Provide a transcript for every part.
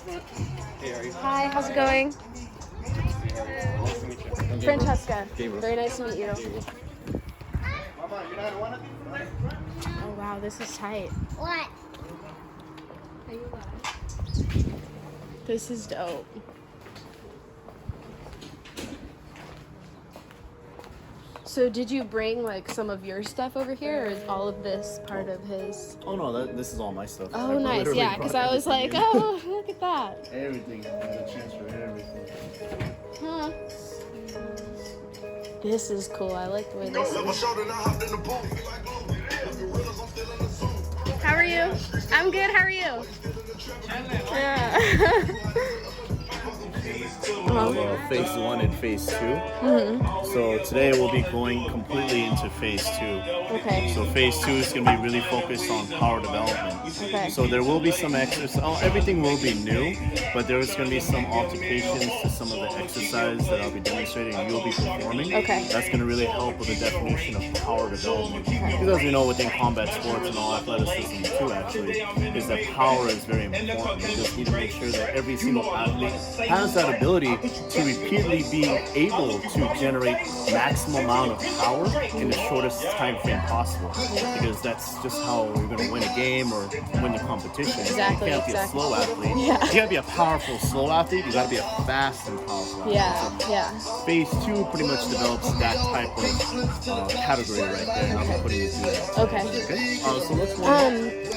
Hi, how's it going? Nice to meet you. Francesca. Gabriel. Very nice to meet you. Oh wow, this is tight. What? This is dope. So did you bring like some of your stuff over here, or is all of this part of his? Oh no, this is all my stuff. Oh, nice. Yeah, because I was like, oh, look at that. Everything. The transfer, everything. Huh. This is cool. I like the way this is. How are you? I'm good. How are you? Yeah. Phase 1 and phase 2. So today we'll be going completely into phase 2. Okay. So phase 2 is going to be really focused on power development. Okay. So there will be some exercise. Everything will be new, but there's going to be some altercations to some of the exercises that I'll be demonstrating and you'll be performing. Okay. That's going to really help with the definition of power development. Because as we know within combat sports and all athleticism too, actually, is that power is very important. You just need to make sure that every single athlete has that ability to repeatedly be able to generate maximal amount of power in the shortest time frame possible. Because that's just how we're going to win a game or win the competition. Exactly. You can't be a slow athlete. Yeah. You gotta be a powerful slow athlete. You gotta be a fast and powerful athlete. Yeah. Phase 2 pretty much develops that type of category right there, and I'll be putting you through that. Okay. So let's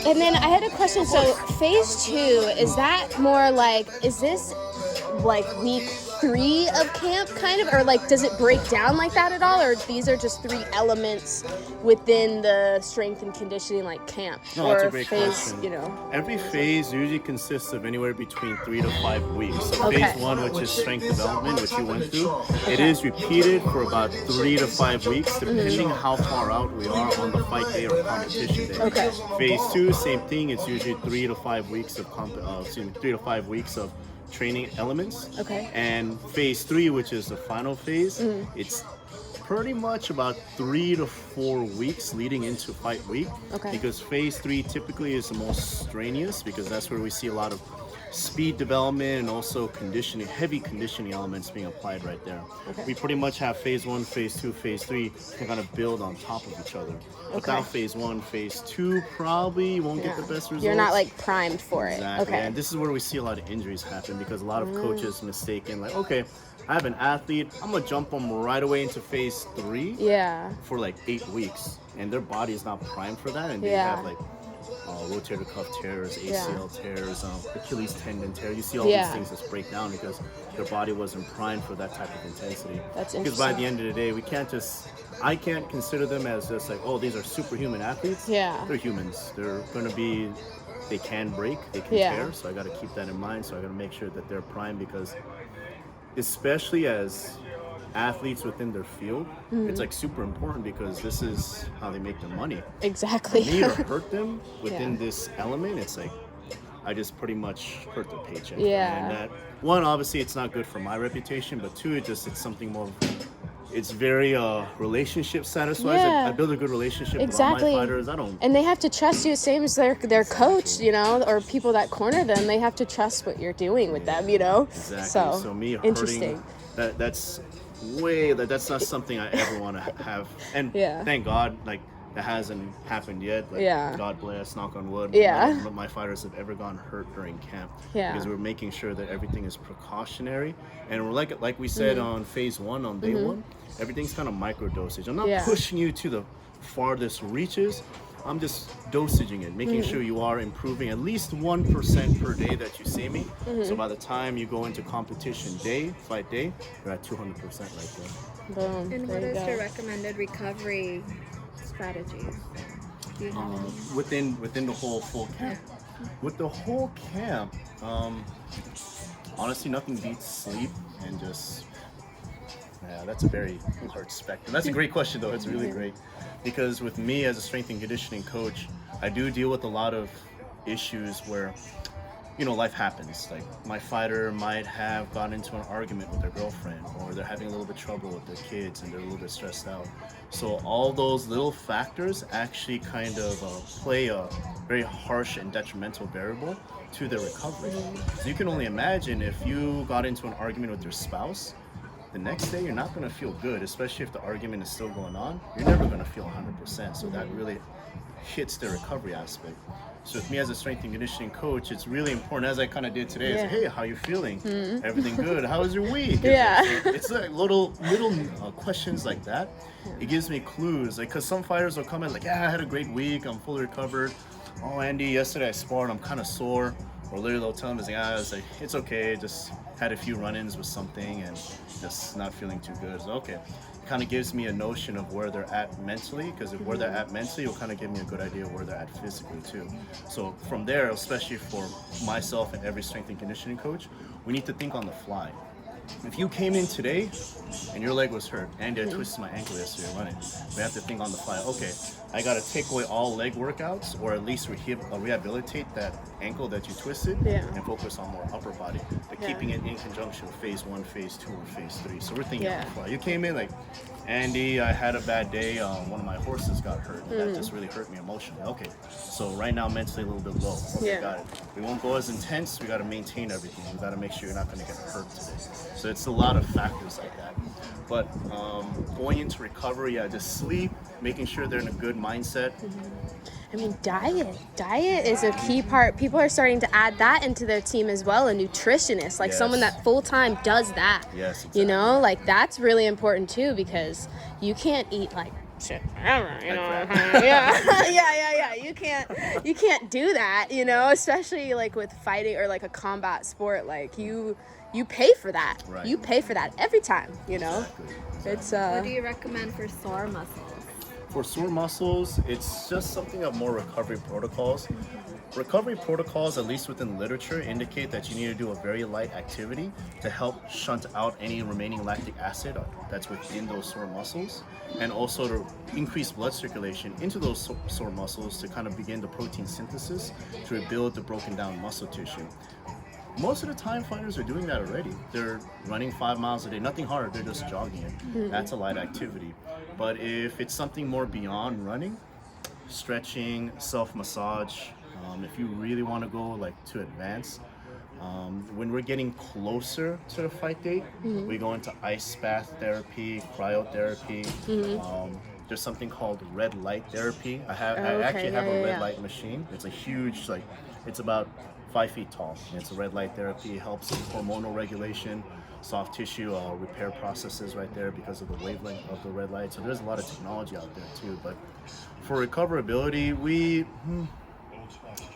And then I had a question. So phase 2, is that more like, is this like week 3 of camp kind of, or like does it break down like that at all, or these are just 3 elements within the strength and conditioning like camp? No, or that's a great phase, question. you know? Every phase usually consists of anywhere between 3 to 5 weeks. So Okay. phase 1, which is strength development, which you went through, it is repeated for about 3 to 5 weeks, depending how far out we are on the fight day or competition day. Okay. Phase 2, same thing. It's usually 3 to 5 weeks of 3 to 5 weeks of training elements. Okay. And phase 3, which is the final phase, it's pretty much about 3 to 4 weeks leading into fight week. Okay. Because phase 3 typically is the most strenuous, because that's where we see a lot of speed development and also conditioning, heavy conditioning elements being applied right there. Okay. We pretty much have phase 1, phase 2, phase 3 to kind of build on top of each other. Without phase 1, phase 2 probably won't get the best results. You're not like primed for it. Exactly. Okay. And this is where we see a lot of injuries happen, because a lot of coaches mistaken, like, okay, I have an athlete, I'm gonna jump them right away into phase 3 Yeah. for like 8 weeks, and their body is not primed for that, and they Yeah. have like rotator cuff tears, ACL tears, Achilles tendon tear. You see all Yeah. these things just break down because their body wasn't primed for that type of intensity. That's Because by interesting. the end of the day, I can't consider them as just like, oh, these are superhuman athletes. Yeah. They're humans. They're gonna be, they can break, they can Yeah. tear. So I got to keep that in mind. So I got to make sure that they're primed, because especially as athletes within their field, it's like super important, because this is how they make their money. Exactly. For me to hurt them within Yeah. this element, it's like I just pretty much hurt their paycheck. Yeah. And that, one, obviously it's not good for my reputation, but two, it's something more, it's very relationship satisfying. Yeah. I build a good relationship Exactly. with all my fighters. I don't. And they have to trust you, same as their coach, you know, or people that corner them. They have to trust what you're doing with them, you know. Exactly. So me interesting. hurting, that's not something I ever want to have. And Yeah. thank God, like, that hasn't happened yet. Like, Yeah. God bless, knock on wood. Yeah. None of my fighters have ever gone hurt during camp. Yeah. Because we're making sure that everything is precautionary. And we're like we said on phase 1, on day 1, everything's kind of micro dosage. I'm not Yeah. pushing you to the farthest reaches. I'm just dosaging it, making sure you are improving at least 1% per day that you see me. So by the time you go into competition day, fight day, you're at 200% right there. Boom. And There what you is go. your recommended recovery strategy? Do you have any? Within the whole full camp. With the whole camp, honestly, nothing beats sleep and just. Yeah, that's a very hard spectrum. That's a great question, though. It's really great. Because with me as a strength and conditioning coach, I do deal with a lot of issues where life happens. Like my fighter might have gotten into an argument with their girlfriend, or they're having a little bit of trouble with their kids and they're a little bit stressed out. So all those little factors actually kind of play a very harsh and detrimental variable to their recovery. So you can only imagine if you got into an argument with your spouse, the next day you're not going to feel good, especially if the argument is still going on. You're never going to feel 100%. So that really hits the recovery aspect. So with me as a strength and conditioning coach, it's really important, as I kind of did today, is, hey, how you feeling? Everything good? How was your week? It's like little questions like that. It gives me clues, like, because some fighters will come in like, yeah, I had a great week, I'm fully recovered. Oh, Andy, yesterday I sparred, I'm kind of sore. Or literally they'll tell me, it's okay, just had a few run-ins with something and just not feeling too good. So, okay. It kind of gives me a notion of where they're at mentally, because if where they're at mentally will kind of give me a good idea of where they're at physically too. So from there, especially for myself and every strength and conditioning coach, we need to think on the fly. If you came in today and your leg was hurt, Andy, I twisted my ankle yesterday running, we have to think on the fly, okay, I got to take away all leg workouts, or at least rehabilitate that ankle that you twisted, and focus on more upper body, but keeping it in conjunction with phase 1, phase 2, and phase 3. So we're thinking on the fly. You came in like, Andy, I had a bad day, one of my horses got hurt, that just really hurt me emotionally. Okay, so right now mentally a little bit low. Okay, got it. We won't go as intense, we got to maintain everything. We got to make sure you're not going to get hurt today. So it's a lot of factors like that. But going into recovery, just sleep, making sure they're in a good mindset. I mean, diet is a key part. People are starting to add that into their team as well. A nutritionist, like someone that full time does that. Yes, exactly. Like that's really important too, because you can't eat like shit forever, You can't do that, especially like with fighting or like a combat sport. Like you pay for that. Right. You pay for that every time, Exactly. It's What do you recommend for sore muscles? For sore muscles, it's just something of more recovery protocols. Recovery protocols, at least within literature, indicate that you need to do a very light activity to help shunt out any remaining lactic acid that's within those sore muscles, and also to increase blood circulation into those sore muscles to kind of begin the protein synthesis to rebuild the broken down muscle tissue. Most of the time, fighters are doing that already. They're running 5 miles a day, nothing hard, they're just jogging it. That's a light activity. But if it's something more beyond running, stretching, self-massage, if you really want to go to advance, when we're getting closer to the fight date, we go into ice bath therapy, cryotherapy. There's something called red light therapy. I actually have a red light machine. It's a huge, it's about 5 feet tall. It's a red light therapy. It helps in hormonal regulation, soft tissue repair processes right there because of the wavelength of the red light. So there's a lot of technology out there too. But for recoverability, we,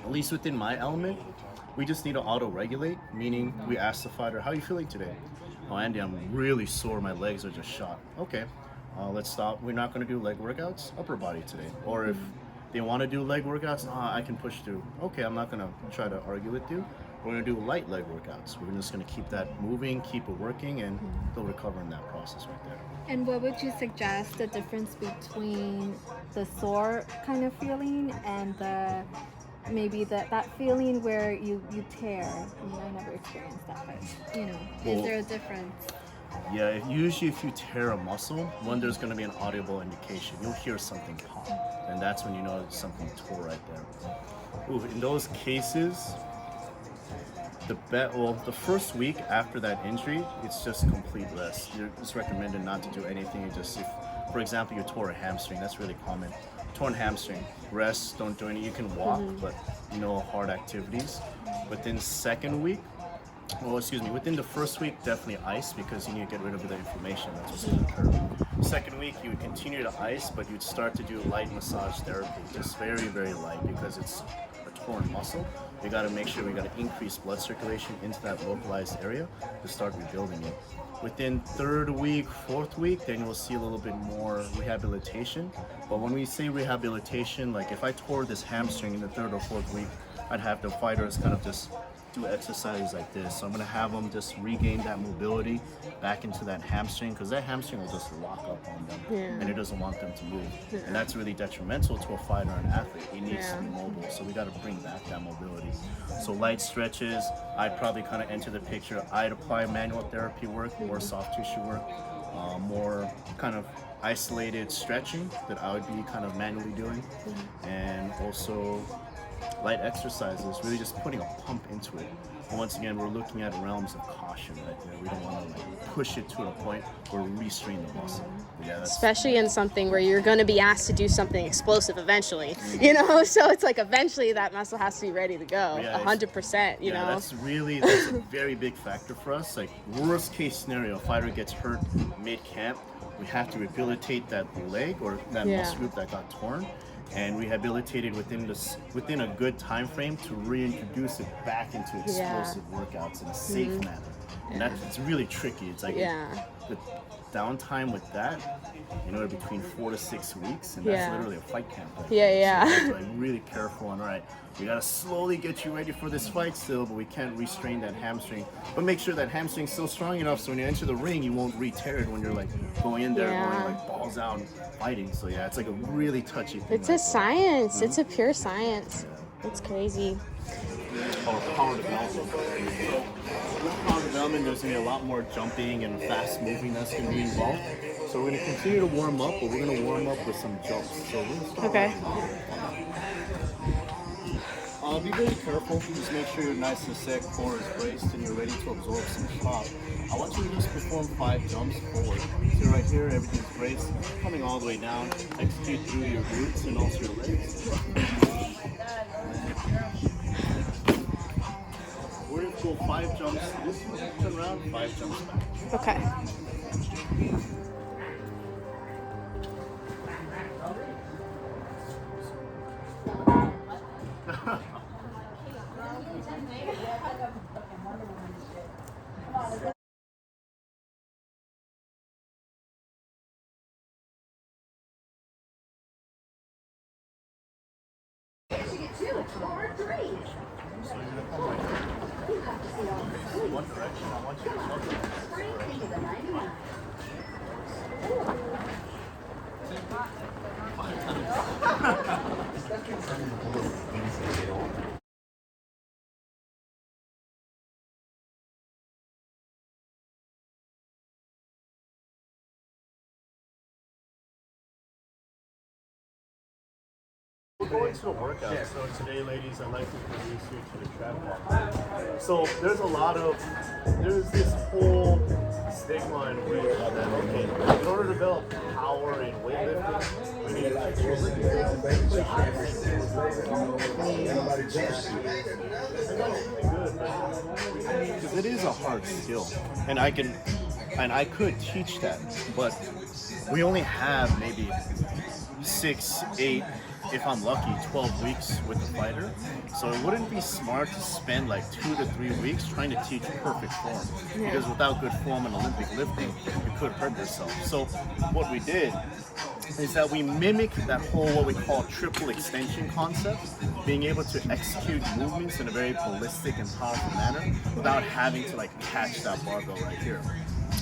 at least within my element, we just need to auto-regulate, meaning we ask the fighter, how are you feeling today? Oh, Andy, I'm really sore. My legs are just shot. Okay, let's stop. We're not going to do leg workouts, upper body today. Or if they want to do leg workouts, I can push through. Okay, I'm not going to try to argue with you. We're going to do light leg workouts. We're just going to keep that moving, keep it working, and they'll recover in that process right there. And what would you suggest the difference between the sore kind of feeling and maybe that feeling where you tear? I never experienced that, but is there a difference? Yeah, usually if you tear a muscle, one, there's going to be an audible indication. You'll hear something pop, and that's when you know it's something tore right there. In those cases, the first week after that injury, it's just complete rest. It's recommended not to do anything. For example, you tore a hamstring. That's really common. Torn hamstring. Rest, don't do any. You can walk, but hard activities. Within within the first week, definitely ice, because you need to get rid of the inflammation that's what's going to occur. Second week, you would continue to ice, but you'd start to do light massage therapy, just very, very light, because it's a torn muscle. We got to make sure we got to increase blood circulation into that localized area to start rebuilding it. Within third week, fourth week, then you'll see a little bit more rehabilitation. But when we say rehabilitation, like if I tore this hamstring in the third or fourth week, I'd have the fighters kind of just do exercises like this. So I'm gonna have them just regain that mobility back into that hamstring, because that hamstring will just lock up on them, and it doesn't want them to move. And that's really detrimental to a fighter or an athlete. He needs to be mobile, so we got to bring back that mobility. So light stretches, I'd probably kind of enter the picture. I'd apply manual therapy work, more soft tissue work, more kind of isolated stretching that I would be kind of manually doing, and also light exercises, really just putting a pump into it. And once again, we're looking at realms of caution right there. We don't want to like push it to a point where we restrain the muscle. Yeah, especially in something where you're going to be asked to do something explosive eventually, you know, so it's like eventually that muscle has to be ready to go, 100%, you know. That's a very big factor for us. Like, worst case scenario, a fighter gets hurt mid-camp, we have to rehabilitate that leg or that muscle group that got torn, and rehabilitate it within a good time frame to reintroduce it back into explosive workouts in a safe manner. And it's really tricky. It's like the downtime with that, between 4 to 6 weeks, and that's literally a fight camp. So like really careful on, all right, we gotta slowly get you ready for this fight still, but we can't restrain that hamstring. But make sure that hamstring's still strong enough so when you enter the ring, you won't re-tear it when you're like going in there, going like balls out and fighting. So yeah, it's like a really touchy thing. It's a science. It's a pure science. It's crazy. Power development. Power development, there's going to be a lot more jumping and fast moving that's going to be involved. So we're going to continue to warm up, but we're going to warm up with some jumps. So we're going to start. Be very careful. Just make sure you're nice and set, core is braced, and you're ready to absorb some shock. I want you to just perform 5 jumps forward. So right here, everything's braced, coming all the way down. Execute through your glutes and also your legs. We're going to go 5 jumps this way, turn around, 5 jumps back. Okay. One direction, I want you to look. We're going to a workout. So today, ladies, I'd like to introduce you to the trap walk. So there's this whole stigma in weight that, okay, in order to develop power in weightlifting, we need to because it is a hard skill, and I could teach that, but we only have maybe 6, 8, if I'm lucky, 12 weeks with the fighter. So it wouldn't be smart to spend like 2 to 3 weeks trying to teach perfect form. Because without good form in Olympic lifting, you could hurt yourself. So what we did is that we mimicked that whole what we call triple extension concept, being able to execute movements in a very ballistic and powerful manner without having to like catch that barbell right here.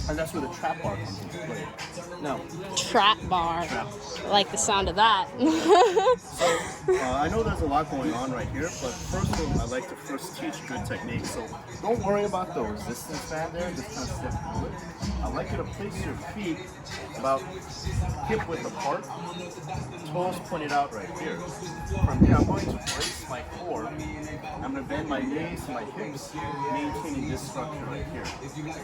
And that's where the trap bar comes into play. Now, trap bar. I like the sound of that. I know there's a lot going on right here, but first I'd like to first teach good technique. So don't worry about the resistance band there, just kind of step through it. I'd like you to place your feet about hip width apart, toes pointed out right here. From here, I'm going to brace my core. I'm going to bend my knees and my hips, maintaining this structure right here.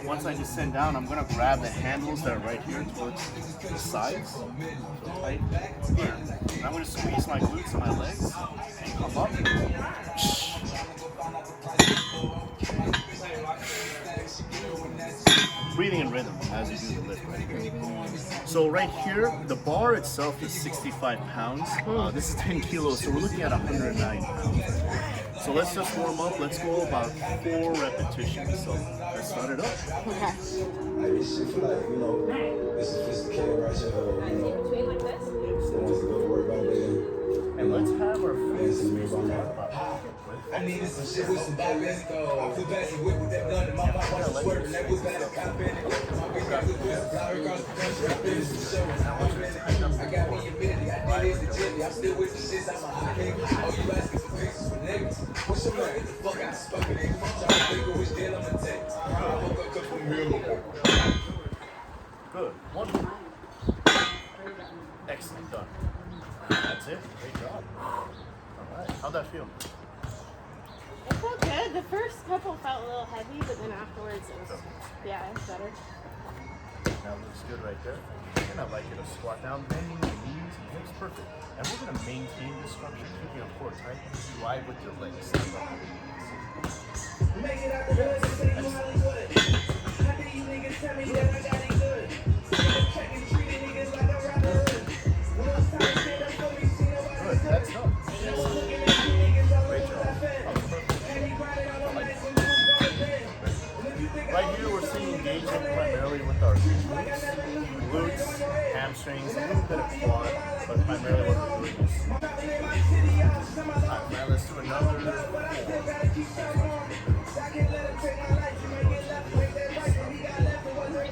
Once I descend down, I'm going to grab the handles that are right here towards the sides, so tight here. And I'm going to squeeze my glutes and my legs and come up. Breathing in rhythm as you do the lift right here. So right here, the bar itself is 65 pounds. This is 10 kilos, so we're looking at 109 pounds. So let's just warm up. Let's go about 4 repetitions. So let's start it up. Okay. I just feel like, this is sophisticated right here, And let's have our face about with. I needed some shit with some Tabasco. I flew past the whip with that gun in my mouth. I was swerving. That was bad as cop in it. My bitch got good pussy. Fly across the country. I finished the show. I got me a minute. I did this legitly. I'm still with the shits. I'm a hot nigga. Oh, you asking for pictures for niggas? What's your name? Get the fuck out of spoken niggas. I'm trying to figure which deal I'ma take. I woke up a couple million. Good. One. Excellent. Done. That's it. Great job. Alright. How'd that feel? It felt good. The first couple felt a little heavy, but then afterwards it was, yeah, it was better. That looks good right there. And I'd like you to squat down, bending your knees and hips. Perfect. And we're going to maintain this structure, keeping your core tight. Drive with your legs. Make it out the hood and say you Hollywood. How do you niggas tell me that I got it good? Checking treating niggas like I'm Robin Hood. When it's time to stand up for me, see nobody. Good. That's done. Looking at you niggas all Great over job. that fed. That was perfect. And he grinding all the nights when you was going to bed. And if you think Right here, we're seeing engagement primarily with our glutes, hamstrings, a little bit of quad, but primarily what we're doing is. Alright, man, let's do another.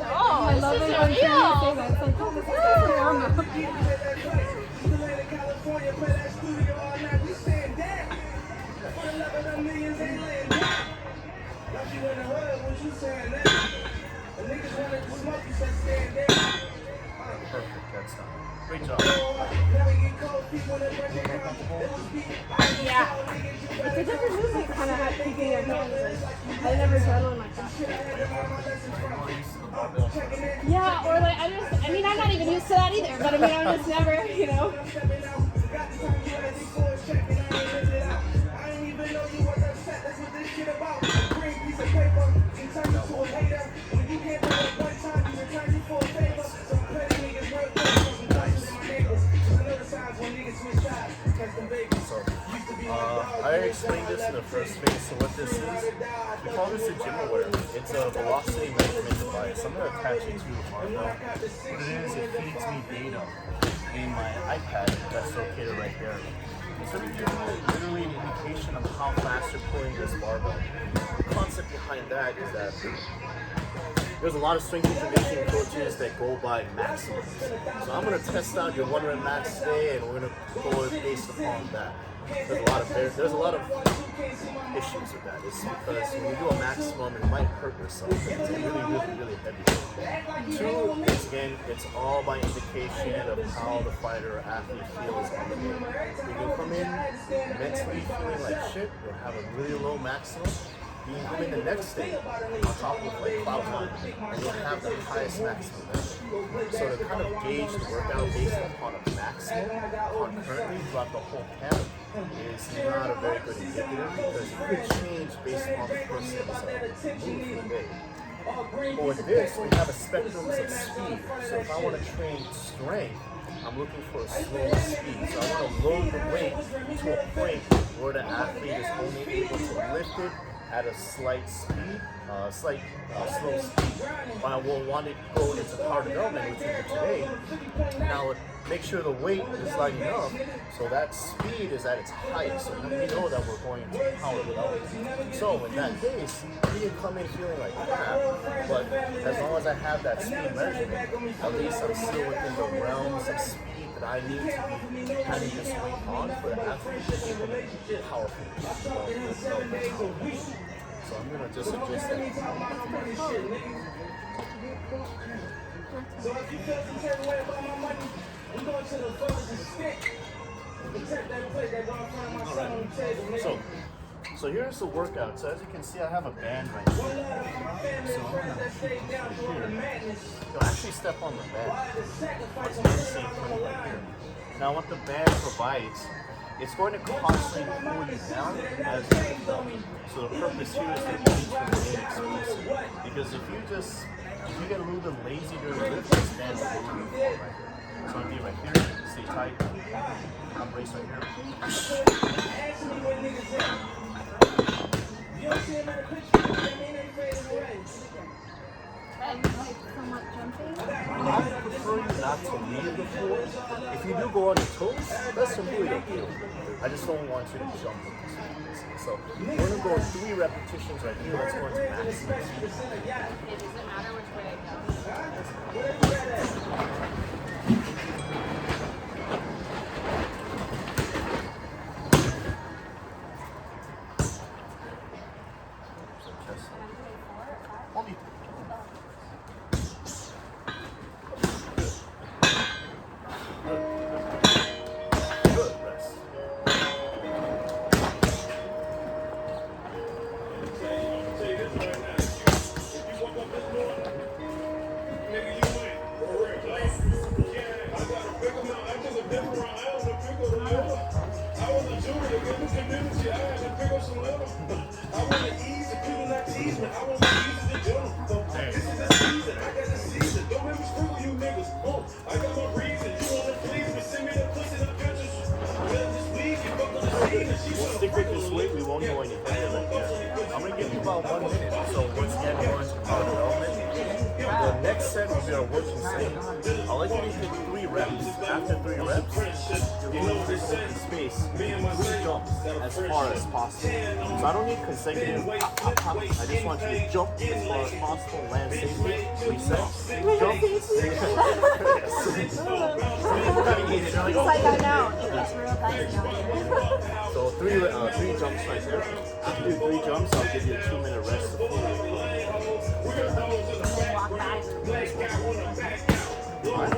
Oh, I love it when Jenny says that. It's like, oh, this is so normal. Perfect, that's done. Great job. yeah. It's a different movement, kind of have keeping your hands. Like, I never done one like that. Yeah, or like I mean I'm not even used to that either, but I mean I'm just never, you know. I explained this in the first phase, so what this is, we call this a gym aware. It's a velocity measurement device. I'm going to attach it to a barbell. What it is, it feeds me data in my iPad that's located right there. So it gives me literally an indication of how fast you're pulling this barbell. The concept behind that is that there's a lot of strength and conditioning coaches that go by maximal. So I'm going to test out your 1 rep max today, and we're going to go based upon that. There's a lot of issues with that. It's because when you do a maximum, it might hurt yourself. It's really heavy. Two, it's all by indication of how the fighter or athlete feels on the day. You can come in mentally feeling like shit, you'll have a really low maximum. You can come in the next day on top of like cloud nine, and you'll have the highest maximum ever. So to kind of gauge the workout based upon a maximum concurrently throughout the whole camp is not a very good indicator, because it could change based on the person's mood for the day. But with this, we have a spectrum of speed. So if I want to train strength, I'm looking for a slow speed. So I want to load the weight to a point where the athlete is only able to lift it at a slight speed, slow speed. But I will want to go into power development, which we do today. Now, make sure the weight is lining up so that speed is at its highest. So we know that we're going into power development. So in that case, you can come in feeling like crap, but as long as I have that speed measurement, at least I'm still within the realms of speed that I need to be having this weight on for the athlete to be able to be powerful. So I'm going to just adjust that. So if you feel some certain way about my money, I'm going to the furthest and stick. Protect that plate that don't find my son on the table. So here's the workout. So as you can see, I have a band right here. So I'm going to here. You'll actually step on the band. Once you do the same thing right here. Now what the band provides, it's going to constantly pull you down as you go. So the purpose here is that you need to remain explosive. Because if you get a little bit lazy during the lift, this band will pull you forward right here. So I'm going to be right here, stay tight, I'm braced right here. And like somewhat jumping. I prefer you not to leave the floor. If you do go on your toes, that's completely okay. I just don't want you to jump. So we're gonna go 3 repetitions right here. Let's go into maximal. It doesn't matter which way I go. Only good. Rest. We'll stick with this weight. We won't go any heavier like that. I'm gonna give you about 1 minute. So once again, we're going to power development. The next set will be our working set. I'll let you hit 3 reps. After 3 reps, you're going to this open space, 3 jumps as far as possible. So I don't need consecutive pop, pop, pop. I just want you to jump as far as possible, land safely, reset, jump. It's like I know. It's real nice now. So 3 jumps right there. After 3 jumps, I'll give you a 2-minute rest to cool. Walk back. Alright,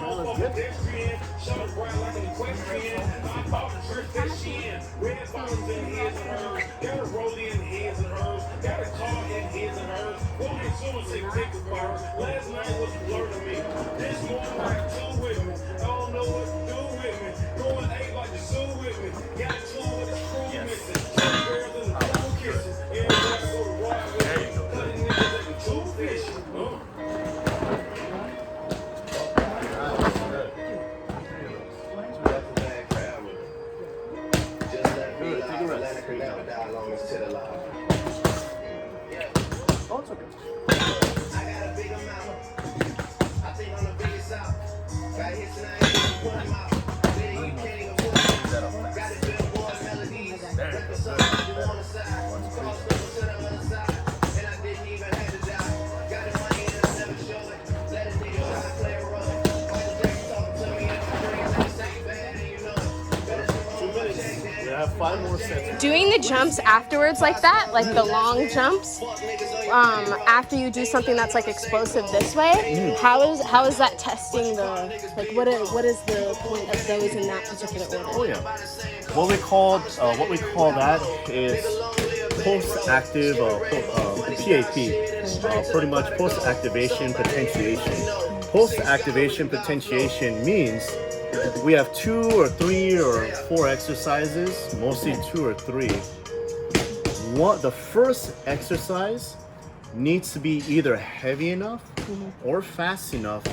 well, that's good. Oh, it's okay. I got a big amount. I think I'm the biggest out. Got hits and I ain't gonna put them out. Then you can't even put them out. Got it billboard melodies. Got the sun on the side. Cross over to the other side. And I didn't even have to die. Got the money and I never show it. Let a nigga try to play a role. All the things talking to me in my dreams. I just ain't bad and you know it. Better than 2 minutes. We have 5 more sets. Doing the jumps afterwards like that, like the long jumps, after you do something that's like explosive this way, how is that testing the, like what is the point of those in that particular order? Oh yeah. What we call that is post-active PAP, pretty much post-activation potentiation. Post-activation potentiation means we have 2 or 3 or 4 exercises, mostly 2 or 3. The first exercise needs to be either heavy enough or fast enough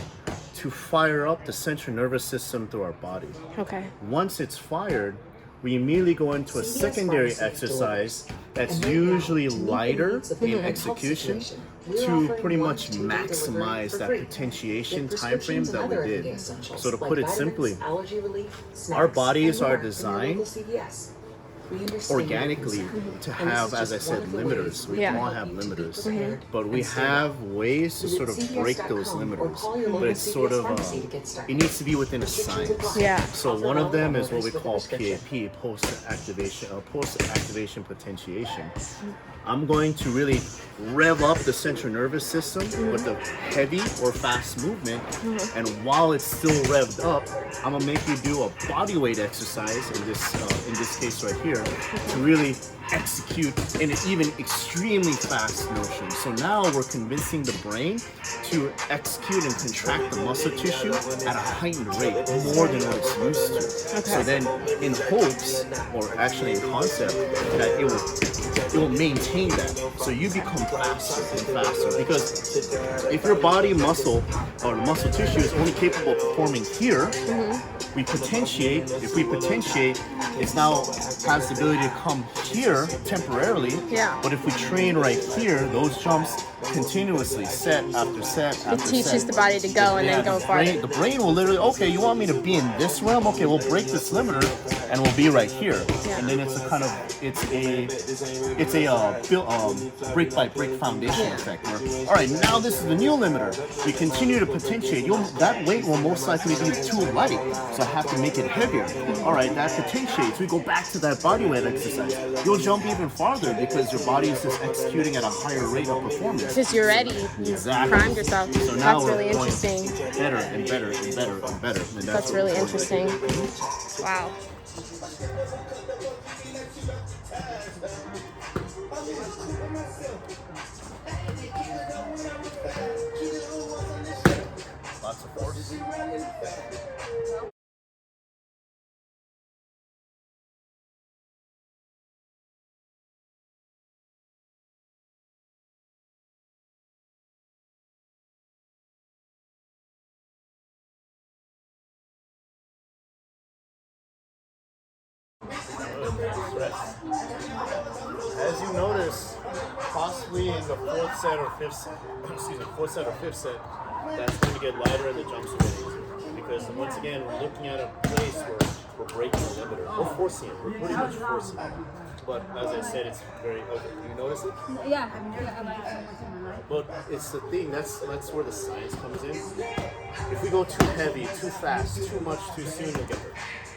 to fire up the central nervous system through our body. Okay. Once it's fired, we immediately go into a secondary exercise that's usually lighter in execution to pretty much maximize that potentiation time frame that we did. So to put it simply, our bodies are designed organically to have, as I said, limiters. We all have limiters, but we have ways to sort of break those limiters. But it's sort of it needs to be within a science. Yeah. So one of them is what we call PAP, post-activation potentiation. I'm going to really rev up the central nervous system with a heavy or fast movement, and while it's still revved up, I'm gonna make you do a body weight exercise in this case right here to really execute in an even extremely fast motion. So now we're convincing the brain to execute and contract the muscle tissue at a heightened rate, more than what it's used to. So then in hopes, or actually in concept, that it will maintain that. So you become faster and faster, because if your body muscle or muscle tissue is only capable of performing here, we potentiate. If we potentiate, it's now has the ability to come here temporarily. Yeah. But if we train right here, those jumps continuously, set after set after It teaches set. the body to go and then go farther. The brain will literally, okay, you want me to be in this realm? Okay, we'll break this limiter and we'll be right here. Yeah. And then it's a kind of, it's a brick by brick foundation effect. Where, all right, now this is the new limiter. We continue to potentiate. That weight will most likely be too light, so I have to make it heavier. All right, that potentiates. We go back to that body weight exercise. You'll jump even farther because your body is just executing at a higher rate of performance. Because you're ready. Exactly. Primed yourself. So now That's we're really going interesting. better and better and better and better. And That's what really we're interesting. Wow. Lots of force. As you notice, possibly in the fourth set or fifth set, that's going to get lighter and the jumps are getting easier. Because once again, we're looking at a place where we're breaking the limiter. We're forcing it. We're pretty much forcing it. But as I said, it's very okay. You notice it? Yeah, I like it. But it's the thing, that's where the science comes in. If we go too heavy, too fast, too much, too soon, we'll get hurt.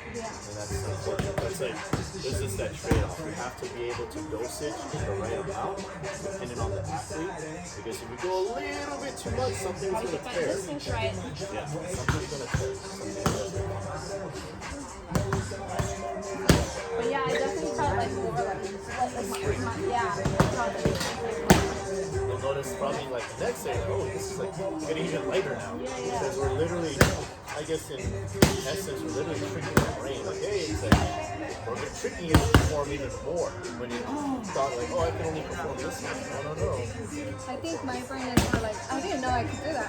And that's unfortunate. That's like, this is that trade-off. We have to be able to dosage in the right amount, depending on the athlete. Because if we go a little bit too much, something's going to tear. Right. Yeah, something's going to tear. But yeah, I definitely felt like more You'll notice probably like the next day, like, oh, this is like getting even lighter now. Because we're literally, I guess in essence, we're literally tricking the brain. Like, hey, it's like, we're tricking it to perform even more. When you thought like, oh, I can only perform this much. No. I think my brain is more like, I didn't know I could do that.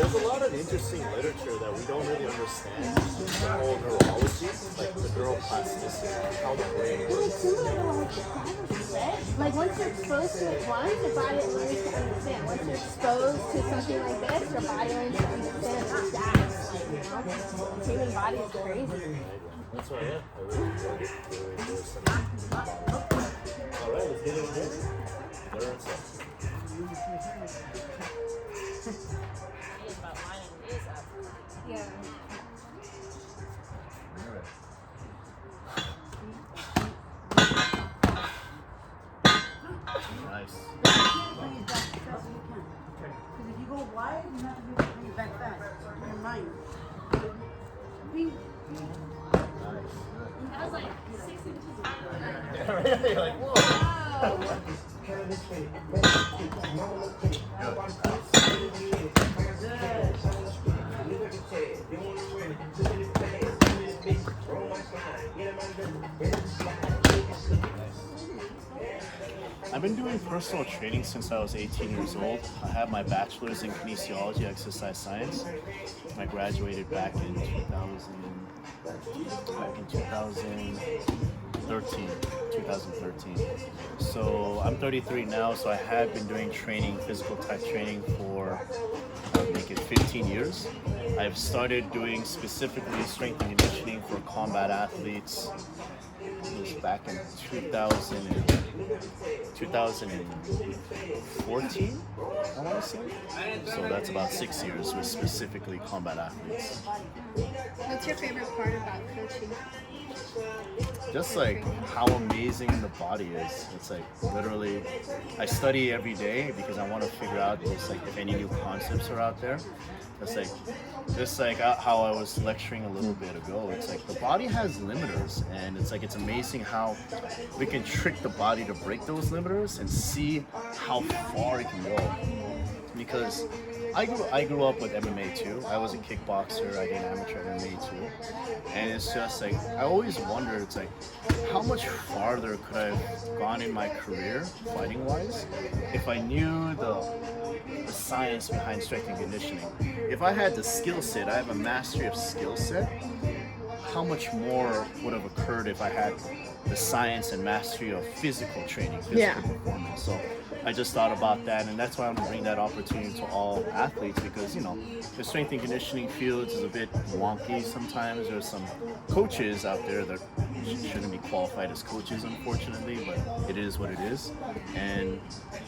There's a lot of interesting literature that we don't really understand. The whole neurology, like the neuroplasticity, how the brain works. Like once you're exposed to it once, your body learns to understand. Once you're exposed to something like this, your body learns to understand that that's like, the human body is crazy. That's why, yeah. I really all right, let's get it again. Learn something. Yeah. Nice. Bring it back as fast as you can. Because if you go wide, you have to bring it back fast. In your mind. That was like 6 inches. Yeah, right? You're like, whoa. I've been doing personal training since I was 18 years old. I have my bachelor's in kinesiology, exercise science. I graduated back in 2013. So I'm 33 now, so I have been doing training, physical type training for make it 15 years. I've started doing specifically strength and conditioning for combat athletes. It was back in 2014, I want to say. So that's about 6 years with specifically combat athletes. What's your favorite part about coaching? Just like how amazing the body is. It's like literally, I study every day because I want to figure out just like if any new concepts are out there. It's like, just like how I was lecturing a little bit ago, it's like the body has limiters, and it's like it's amazing how we can trick the body to break those limiters and see how far it can go. Because I grew up with MMA too. I was a kickboxer. I did amateur MMA too, and it's just like I always wondered. It's like how much farther could I have gone in my career fighting wise if I knew the science behind strength and conditioning. If I had the skill set, I have a mastery of skill set. How much more would have occurred if I had the science and mastery of physical training, physical performance? So I just thought about that, and that's why I'm going to bring that opportunity to all athletes, because the strength and conditioning fields is a bit wonky sometimes. There's some coaches out there that shouldn't be qualified as coaches, unfortunately, but it is what it is. And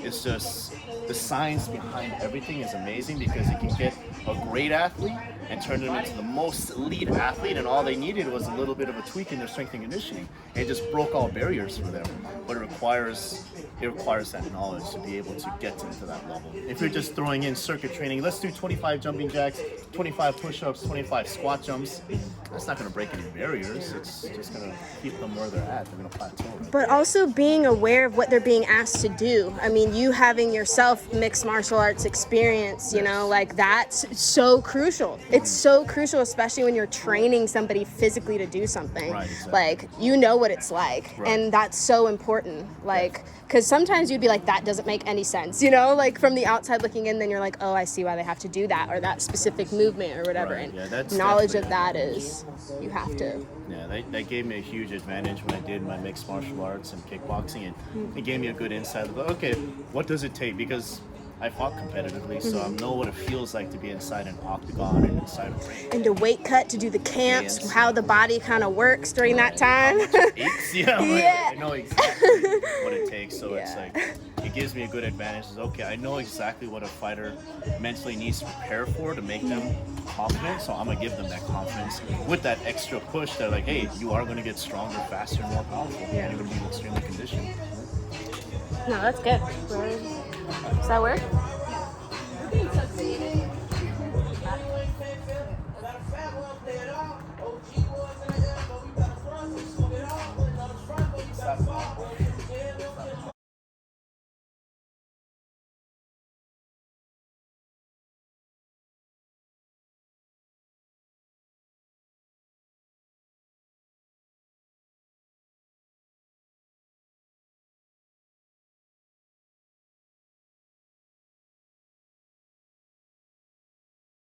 it's just the science behind everything is amazing, because you can get a great athlete and turn them into the most elite athlete, and all they needed was a little bit of a tweak in their strength and conditioning. It just broke all barriers for them. But it requires that knowledge to be able to get to that level. If you're just throwing in circuit training, let's do 25 jumping jacks, 25 push-ups, 25 squat jumps, that's not going to break any barriers. It's just going to keep them where they're at. They're going to plateau. Right? But also being aware of what they're being asked to do. I mean, you having yourself mixed martial arts experience, like that's so crucial. It's so crucial, especially when you're training somebody physically to do something. Right, exactly. Like, what it's like. Right. And that's so important. Like, because sometimes you'd be like, that doesn't make any sense, like from the outside looking in, then you're like, oh, I see why they have to do that, or that specific movement or whatever. Right. And Yeah, that's knowledge of that is, you have to. Yeah, that gave me a huge advantage when I did my mixed martial arts and kickboxing, and it gave me a good insight of, okay, what does it take? Because I fought competitively, so I know what it feels like to be inside an octagon and inside a ring. And to weight cut, to do the camps, Yes. how the body kind of works during that time. Aches, yeah. I know exactly what it takes, so it's like, it gives me a good advantage. It's okay, I know exactly what a fighter mentally needs to prepare for to make them confident, so I'm going to give them that confidence with that extra push that like, hey, you are going to get stronger, faster, and more powerful. Yeah. You're going to be extremely conditioned. No, that's good. Does that work?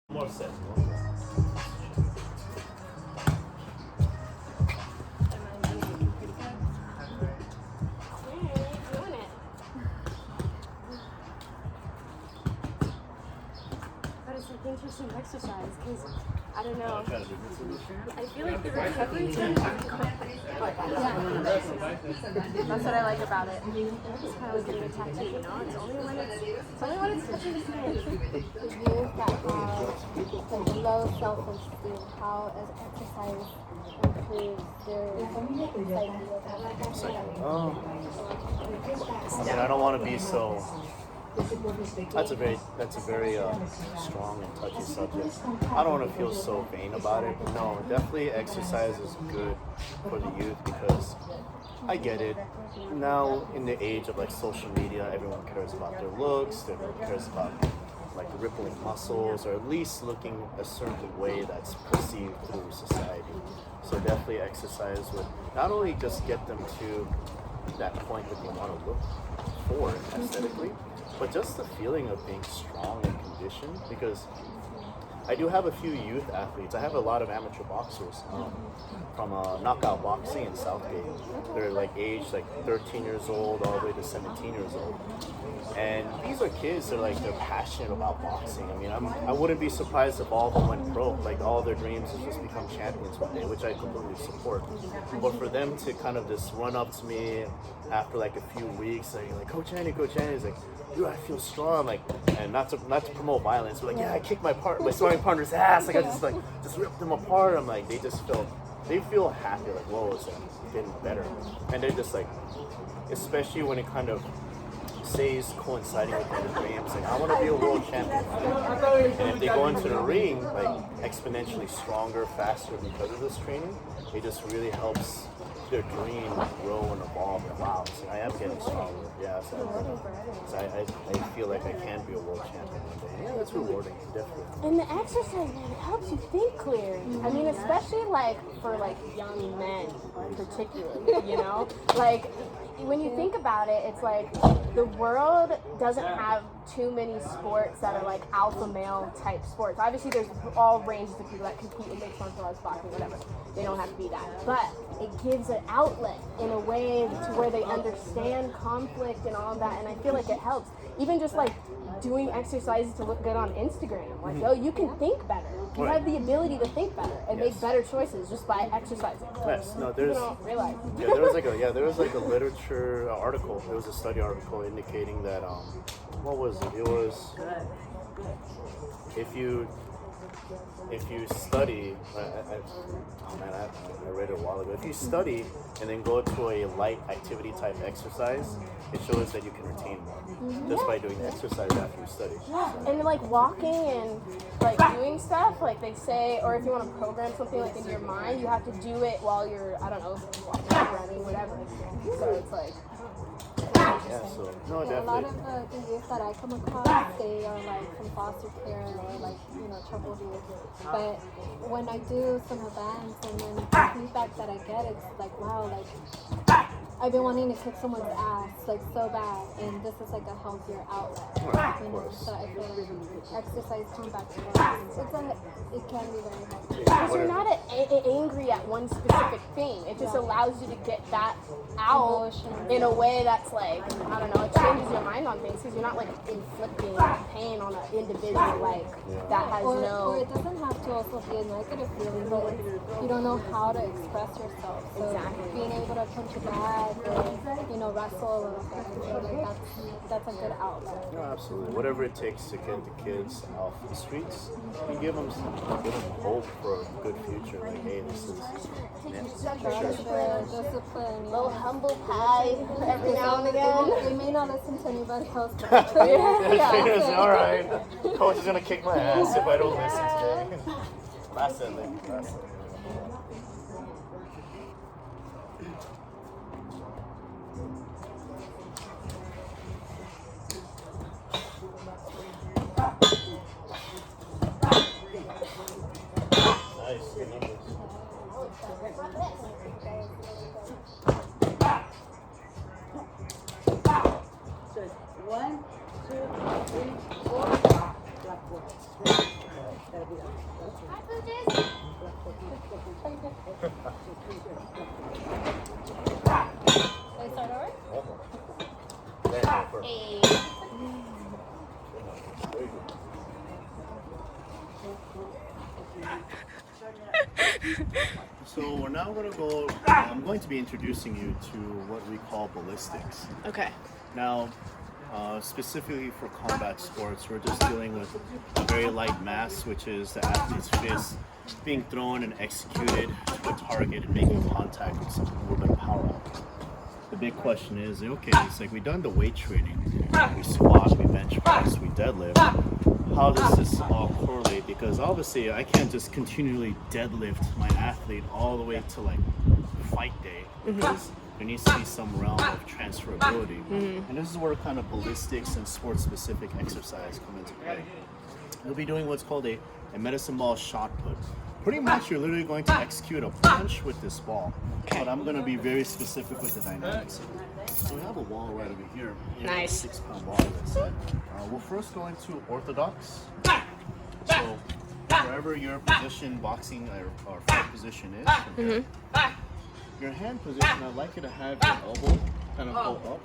More set. But it's an interesting exercise because I don't know. I feel like the recovery time is quick. That's what I like about it. It's kind of like getting a tattoo, It's only when it's touching the skin. The youth that have like low self-esteem, how exercise improves their psyche. I don't want to be so. That's a very strong and touchy subject. I don't want to feel so vain about it. No, definitely exercise is good for the youth, because I get it. Now in the age of like social media, everyone cares about their looks, everyone cares about like rippling muscles, or at least looking a certain way that's perceived through society. So definitely exercise would not only just get them to that point that they want to look for aesthetically, but just the feeling of being strong and conditioned. Because I do have a few youth athletes. I have a lot of amateur boxers from knockout boxing in Southgate. They're like aged like 13 years old all the way to 17 years old. And these are kids that they're passionate about boxing. I mean, I wouldn't be surprised if all of them went pro. Like all their dreams is just become champions one day, which I completely support. But for them to kind of just run up to me after like a few weeks, like Coach Andy is like, dude, I feel strong, and not to promote violence, but I kicked my sparring partner's ass, I just ripped them apart. I'm like, they feel happy, whoa, it's getting better, and they're just especially when it kind of says coinciding with their dreams, like I want to be a world champion. And if they go into the ring like exponentially stronger, faster because of this training, it just really helps their dream grow and evolve. And wow, so I am getting stronger. Yeah, so I feel like I can be a world champion one day. Yeah, that's rewarding, definitely. And the exercise, man, it helps you think clear. I mean, especially like for like young men, particularly. You know, like when you think about it, it's like the world doesn't have too many sports that are like alpha male type sports. Obviously, there's all ranges of people that compete in mixed martial arts, boxing, whatever. They don't have to be that, but it gives an outlet in a way to where they understand conflict and all that. And I feel like it helps. Even just like doing exercises to look good on Instagram. Like, oh, you can think better. You have the ability to think better and make better choices just by exercising. Yes, no, there's. People don't realize. Yeah, there was like a literature article. There was a study article indicating that what was it? It was if you study, I read it a while ago. If you study and then go to a light activity type exercise, it shows that you can retain more just by doing exercise after you study. So. And like walking and like doing stuff, like they say, or if you want to program something like into your mind, you have to do it while you're, I don't know, walking, running, whatever. So it's like. Yeah, so no, Yeah, a lot definitely. of the youth that I come across, they are like from foster care or like, you know, troubled youth. But when I do some events and then the feedback that I get, it's like, wow, like I've been wanting to kick someone's ass like so bad, and this is like a healthier outlet. You know, so I feel like exercise comes back to work. It can be very healthy. Because you're not angry at one specific thing. It just allows you to get that out in a way that's like, I don't know, it changes your mind on things because you're not like inflicting pain on an individual like that has Or no. it doesn't have to also be a negative feeling, but you don't know how to express yourself. So being able to punch a bag or, you know, wrestle a little bit, I feel like that's a good outlet. No, absolutely. Whatever it takes to get the kids off the streets and give them hope for a good future. Like, hey, this is Discipline. Little humble pie every now and again. They may not listen to anybody else, but all right. Coach is gonna kick my ass if I don't listen today. Last ending. Nice, good numbers. So it's 1, 2, 3, 4. Black 4. That'll be that. they start over? So we're now going to go, I'm going to be introducing you to what we call ballistics. Okay. Now, specifically for combat sports, we're just dealing with a very light mass, which is the athlete's fist being thrown and executed to a target and making contact with something, a little bit of power out. The big question is, okay, it's like we've done the weight training. We squat, we bench press, we deadlift. How does this all correlate? Because obviously I can't just continually deadlift my athlete all the way to like fight day, because there needs to be some realm of transferability. And this is where kind of ballistics and sports specific exercise come into play. You'll be doing what's called a medicine ball shot put. Pretty much you're literally going to execute a punch with this ball. But I'm going to be very specific with the dynamics. So we have a wall right over here. Nice. 6-pound wall, as I said. We'll first go into orthodox. So wherever your position, boxing or fight position is, from here, your hand position, I'd like you to have your elbow kind of go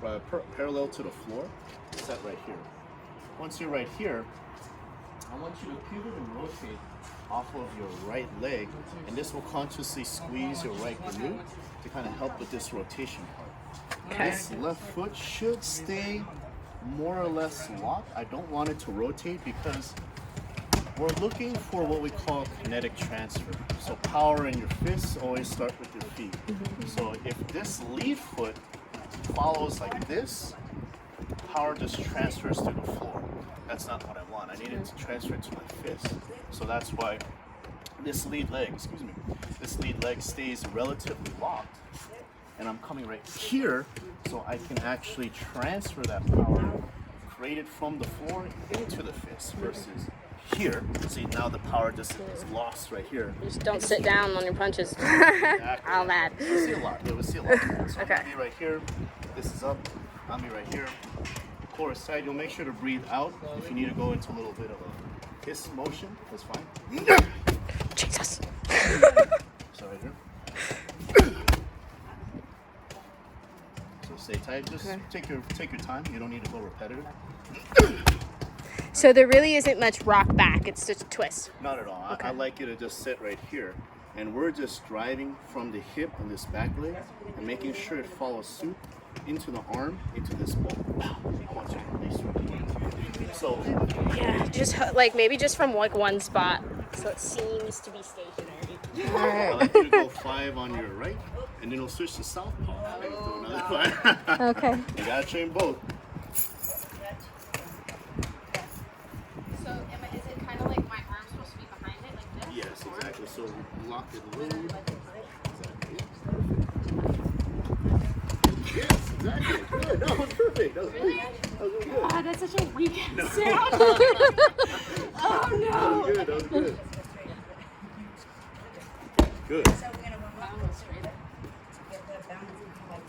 up, parallel to the floor, set right here. Once you're right here, I want you to pivot and rotate off of your right leg, and this will consciously squeeze your right glute to kind of help with this rotation part. This left foot should stay more or less locked. I don't want it to rotate because we're looking for what we call kinetic transfer. So power in your fists always start with your feet. So if this lead foot follows like this, power just transfers to the floor. That's not what I want. I need it to transfer to my fist. So that's why this lead leg, this lead leg stays relatively locked. And I'm coming right here so I can actually transfer that power created from the floor into the fist versus here. See, now the power just is lost right here. Just don't sit down on your punches. Exactly. All that. We'll see a lot. Yeah, we'll see a lot. So Okay. I'm gonna be right here. This is up. I'll be right here. Core side. You'll make sure to breathe out. If you need to go into a little bit of a hiss motion, that's fine. Jesus. So right here. So stay tight. Just take your time. You don't need to go repetitive. So there really isn't much rock back. It's just a twist. Not at all. Okay. I like you to just sit right here. And we're just driving from the hip on this back leg and making sure it follows suit into the arm, into this ball. I want you to release right. So, Yeah, just like maybe just from like one spot, so it seems to be stationary. All I right. like you to go 5 on your right, and then we'll switch to southpaw. And do another 5. Okay. You gotta train both. So is it kind of like my arm's supposed to be behind it, like this? Yes, exactly. So lock it a little. Exactly. Yes, exactly. Good. That was perfect. That was really, that was really good. God, that's such a weak sound. Oh That no. was good. That was good. Good. So we're gonna warm up to get the balance into like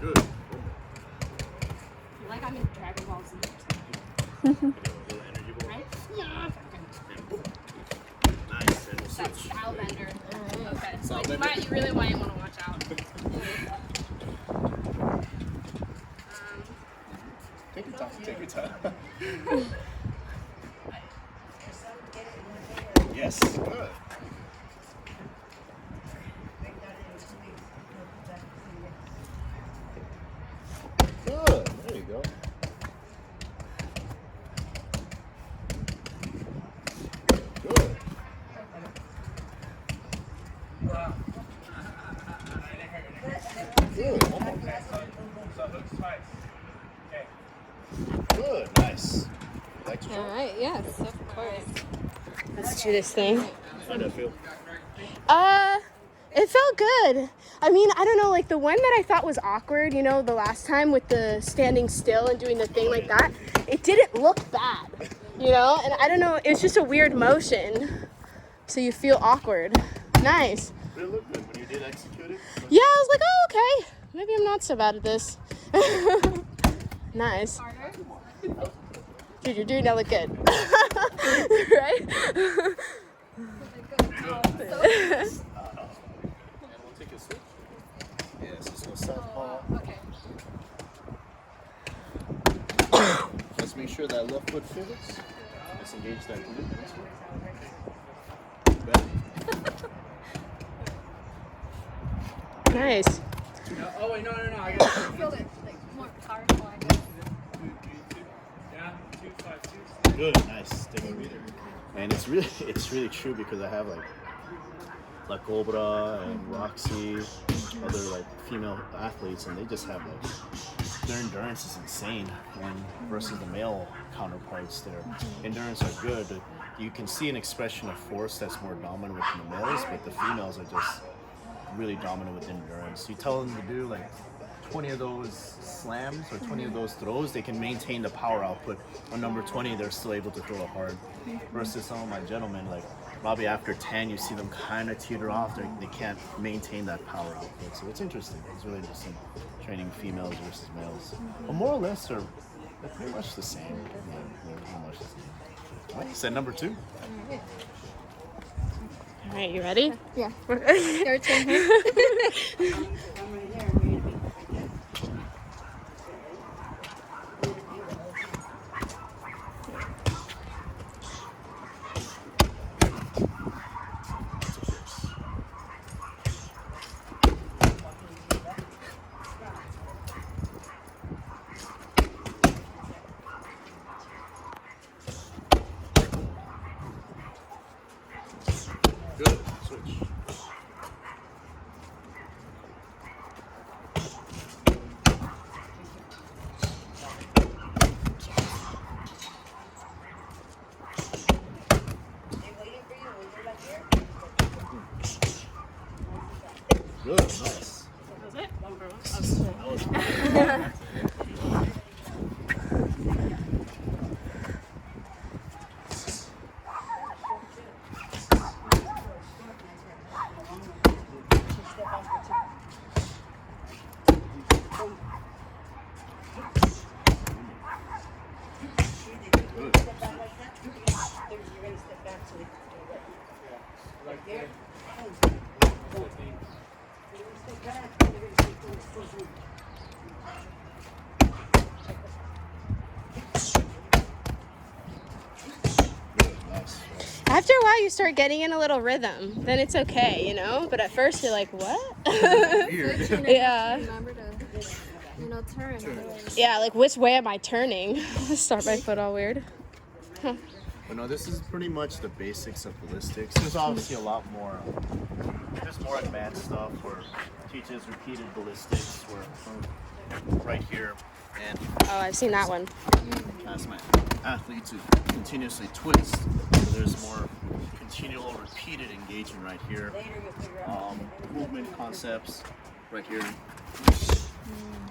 Good. Like I'm in Dragon Ball Z. Right? Yeah. Nice. And we'll That's switch. Stylebender. Okay. So Stylebender. you really might want to watch out. Take your time. Take your time. Yes. Good. Good. There you go. Good. Good. One more. Good. Nice. Like to All right. Yes, of course. Let's do this thing. How'd that feel? It felt good. I mean, I don't know, like the one that I thought was awkward, you know, the last time with the standing still and doing the thing like that, it didn't look bad, you know? And I don't know, it's just a weird motion. So you feel awkward. Nice. Did it look good when you did execute it? Yeah, I was like, oh, okay. Maybe I'm not so bad at this. Nice. Dude, you're doing that look good. Right? And we'll take a switch. Yes, let's go southpaw. Let's make sure that left foot pivots. Let's engage that glute. Better. Nice. Oh wait, no, I got it. Feel it like more powerful, I guess. Yeah, 2, 5, 2. Good, nice. Take a breather. And it's really true because I have like La Cobra and Roxy, other like female athletes, and they just have like their endurance is insane when versus the male counterparts. Their endurance are good. You can see an expression of force that's more dominant with the males, but the females are just really dominant with endurance. You tell them to do like 20 of those slams or 20 of those throws, they can maintain the power output. On number 20, they're still able to throw it hard. Versus some of my gentlemen, like probably after 10, you see them kind of teeter off. They can't maintain that power output. So it's interesting. It's really interesting training females versus males. But more or less, they're pretty much the same. Yeah, they're pretty much the same. All right, set number 2. All right, you ready? Yeah. Your turn. I'm right there. I'm ready to be. good. Step back like that. You're gonna step back so they can stay right. Right there. You're gonna step back. You're gonna stay close. Nice. After a while, you start getting in a little rhythm. Then it's okay, you know? But at first, you're like, what? Weird. Yeah. Remember to, turn. Otherwise. Yeah, like, which way am I turning? Start my foot all weird. But no, this is pretty much the basics of ballistics. There's obviously a lot more. There's more advanced stuff where teaches repeated ballistics. Where right here, and Oh, I've seen that one. ask my athlete to continuously twist. So there's more continual, repeated engagement right here. Movement concepts right here.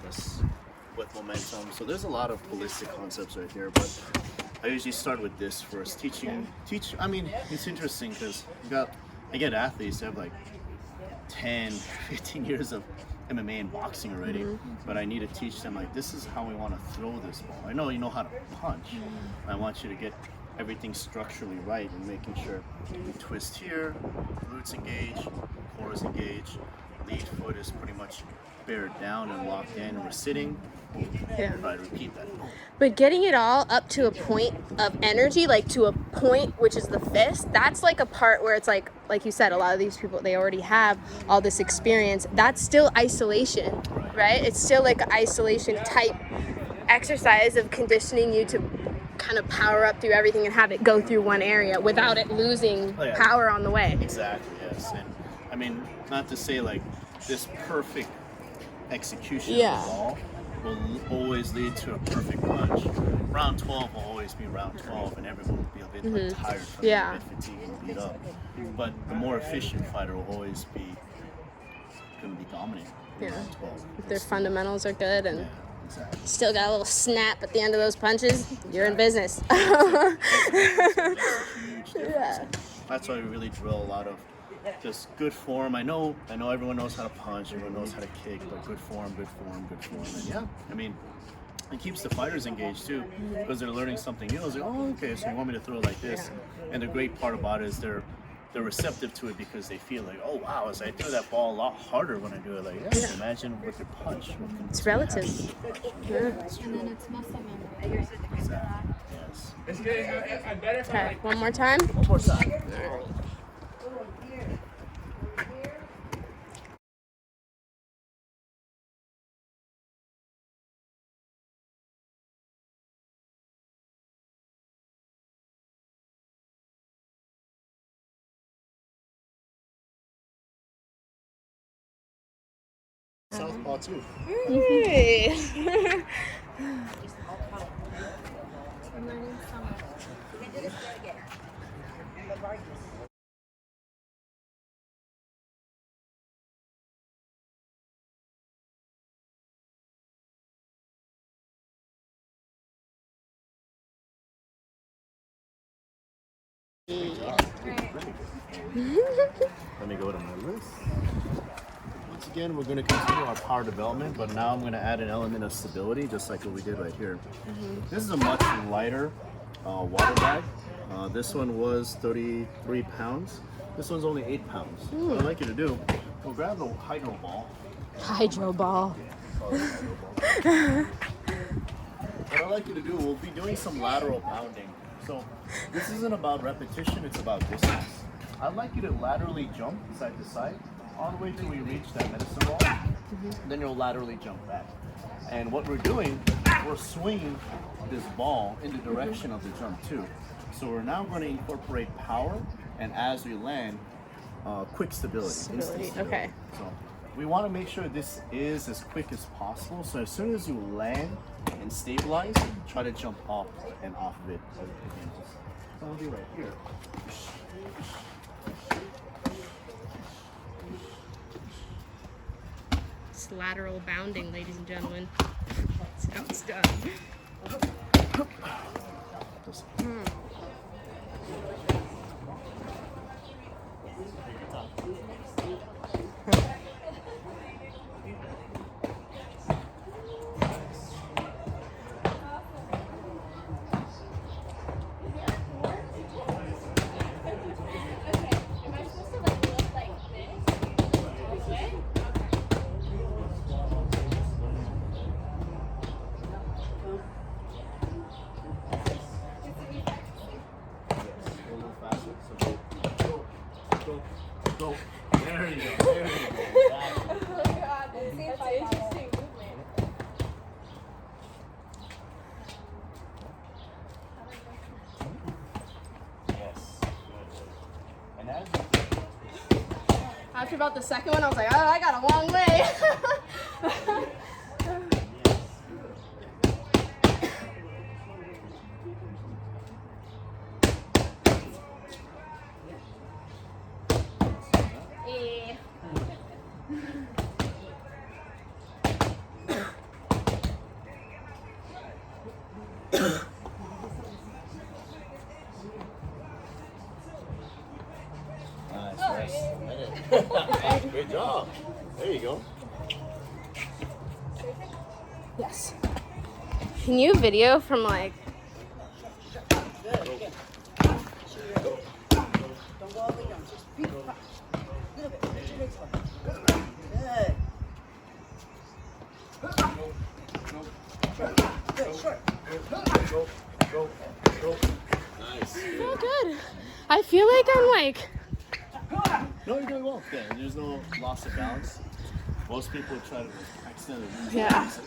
This with momentum. So there's a lot of ballistic concepts right here, but I usually start with this first. I mean, it's interesting because I get athletes that have like 10, 15 years of MMA and boxing already, but I need to teach them like, this is how we want to throw this ball. I know you know how to punch. I want you to get everything structurally right and making sure you twist here, glutes engage, core is engaged, lead foot is pretty much bared down and locked in, and we're sitting. Yeah. Try to repeat that. But getting it all up to a point of energy, like to a point which is the fist, that's like a part where it's like you said, a lot of these people, they already have all this experience. That's still isolation, right? It's still like an isolation type exercise of conditioning you to kind of power up through everything and have it go through one area without it losing power on the way. Exactly, yes. And I mean, not to say like this perfect execution Yeah. of the ball will always lead to a perfect punch. Round 12 will always be round 12, and everyone will be a bit like, tired from Yeah. a bit fatigued and beat up. But the more efficient fighter will always be going to be dominant in Yeah. round 12. If their fundamentals are good and Yeah, exactly. still got a little snap at the end of those punches, you're in business. Huge difference. That's why we really drill a lot of just good form. I know everyone knows how to punch, everyone knows how to kick, but good form. And yeah, I mean, it keeps the fighters engaged too, because they're learning something new. It's like, oh, okay, so you want me to throw it like this. And the great part about it is they're receptive to it because they feel like, oh wow, as I throw that ball a lot harder when I do it. Like, yeah. Imagine with your punch. It's relative. And then it's muscle memory. Exactly. Yes. It's good. I'm better if I Okay, like. one more time. One more time. Southpaw too. Hey. Let me go to my list. Once again, we're going to continue our power development, but now I'm going to add an element of stability, just like what we did right here. This is a much lighter water bag. This one was 33 pounds. This one's only 8 pounds. What I'd like you to do, we'll grab the hydro ball. Hydro ball. What I'd like you to do, we'll be doing some lateral bounding. So this isn't about repetition, it's about distance. I'd like you to laterally jump side to side all the way till we reach that medicine ball. Then you'll laterally jump back. And what we're doing, we're swinging this ball in the direction of the jump too. So we're now going to incorporate power, and as we land, quick stability. Instant stability. Okay. So we want to make sure this is as quick as possible. So as soon as you land and stabilize, try to jump up and off of it. So I'll be right here. It's lateral bounding, ladies and gentlemen. That's how it's done. Just- you go. There you go. Oh god, that's an interesting movement. Yes. Good. And as After about the second one, I was like, oh, I got a long way. Eh. Nice. Great job. There you go. Yes. Can you video from like? Don't go all the way down. Just beat it. A little bit. Let your legs go. Good. Good. Short. Nice. Oh, good. I feel like I'm like. No, you're doing well. Yeah, there's no loss of balance. Most people try to accidentally lose Yeah. balance.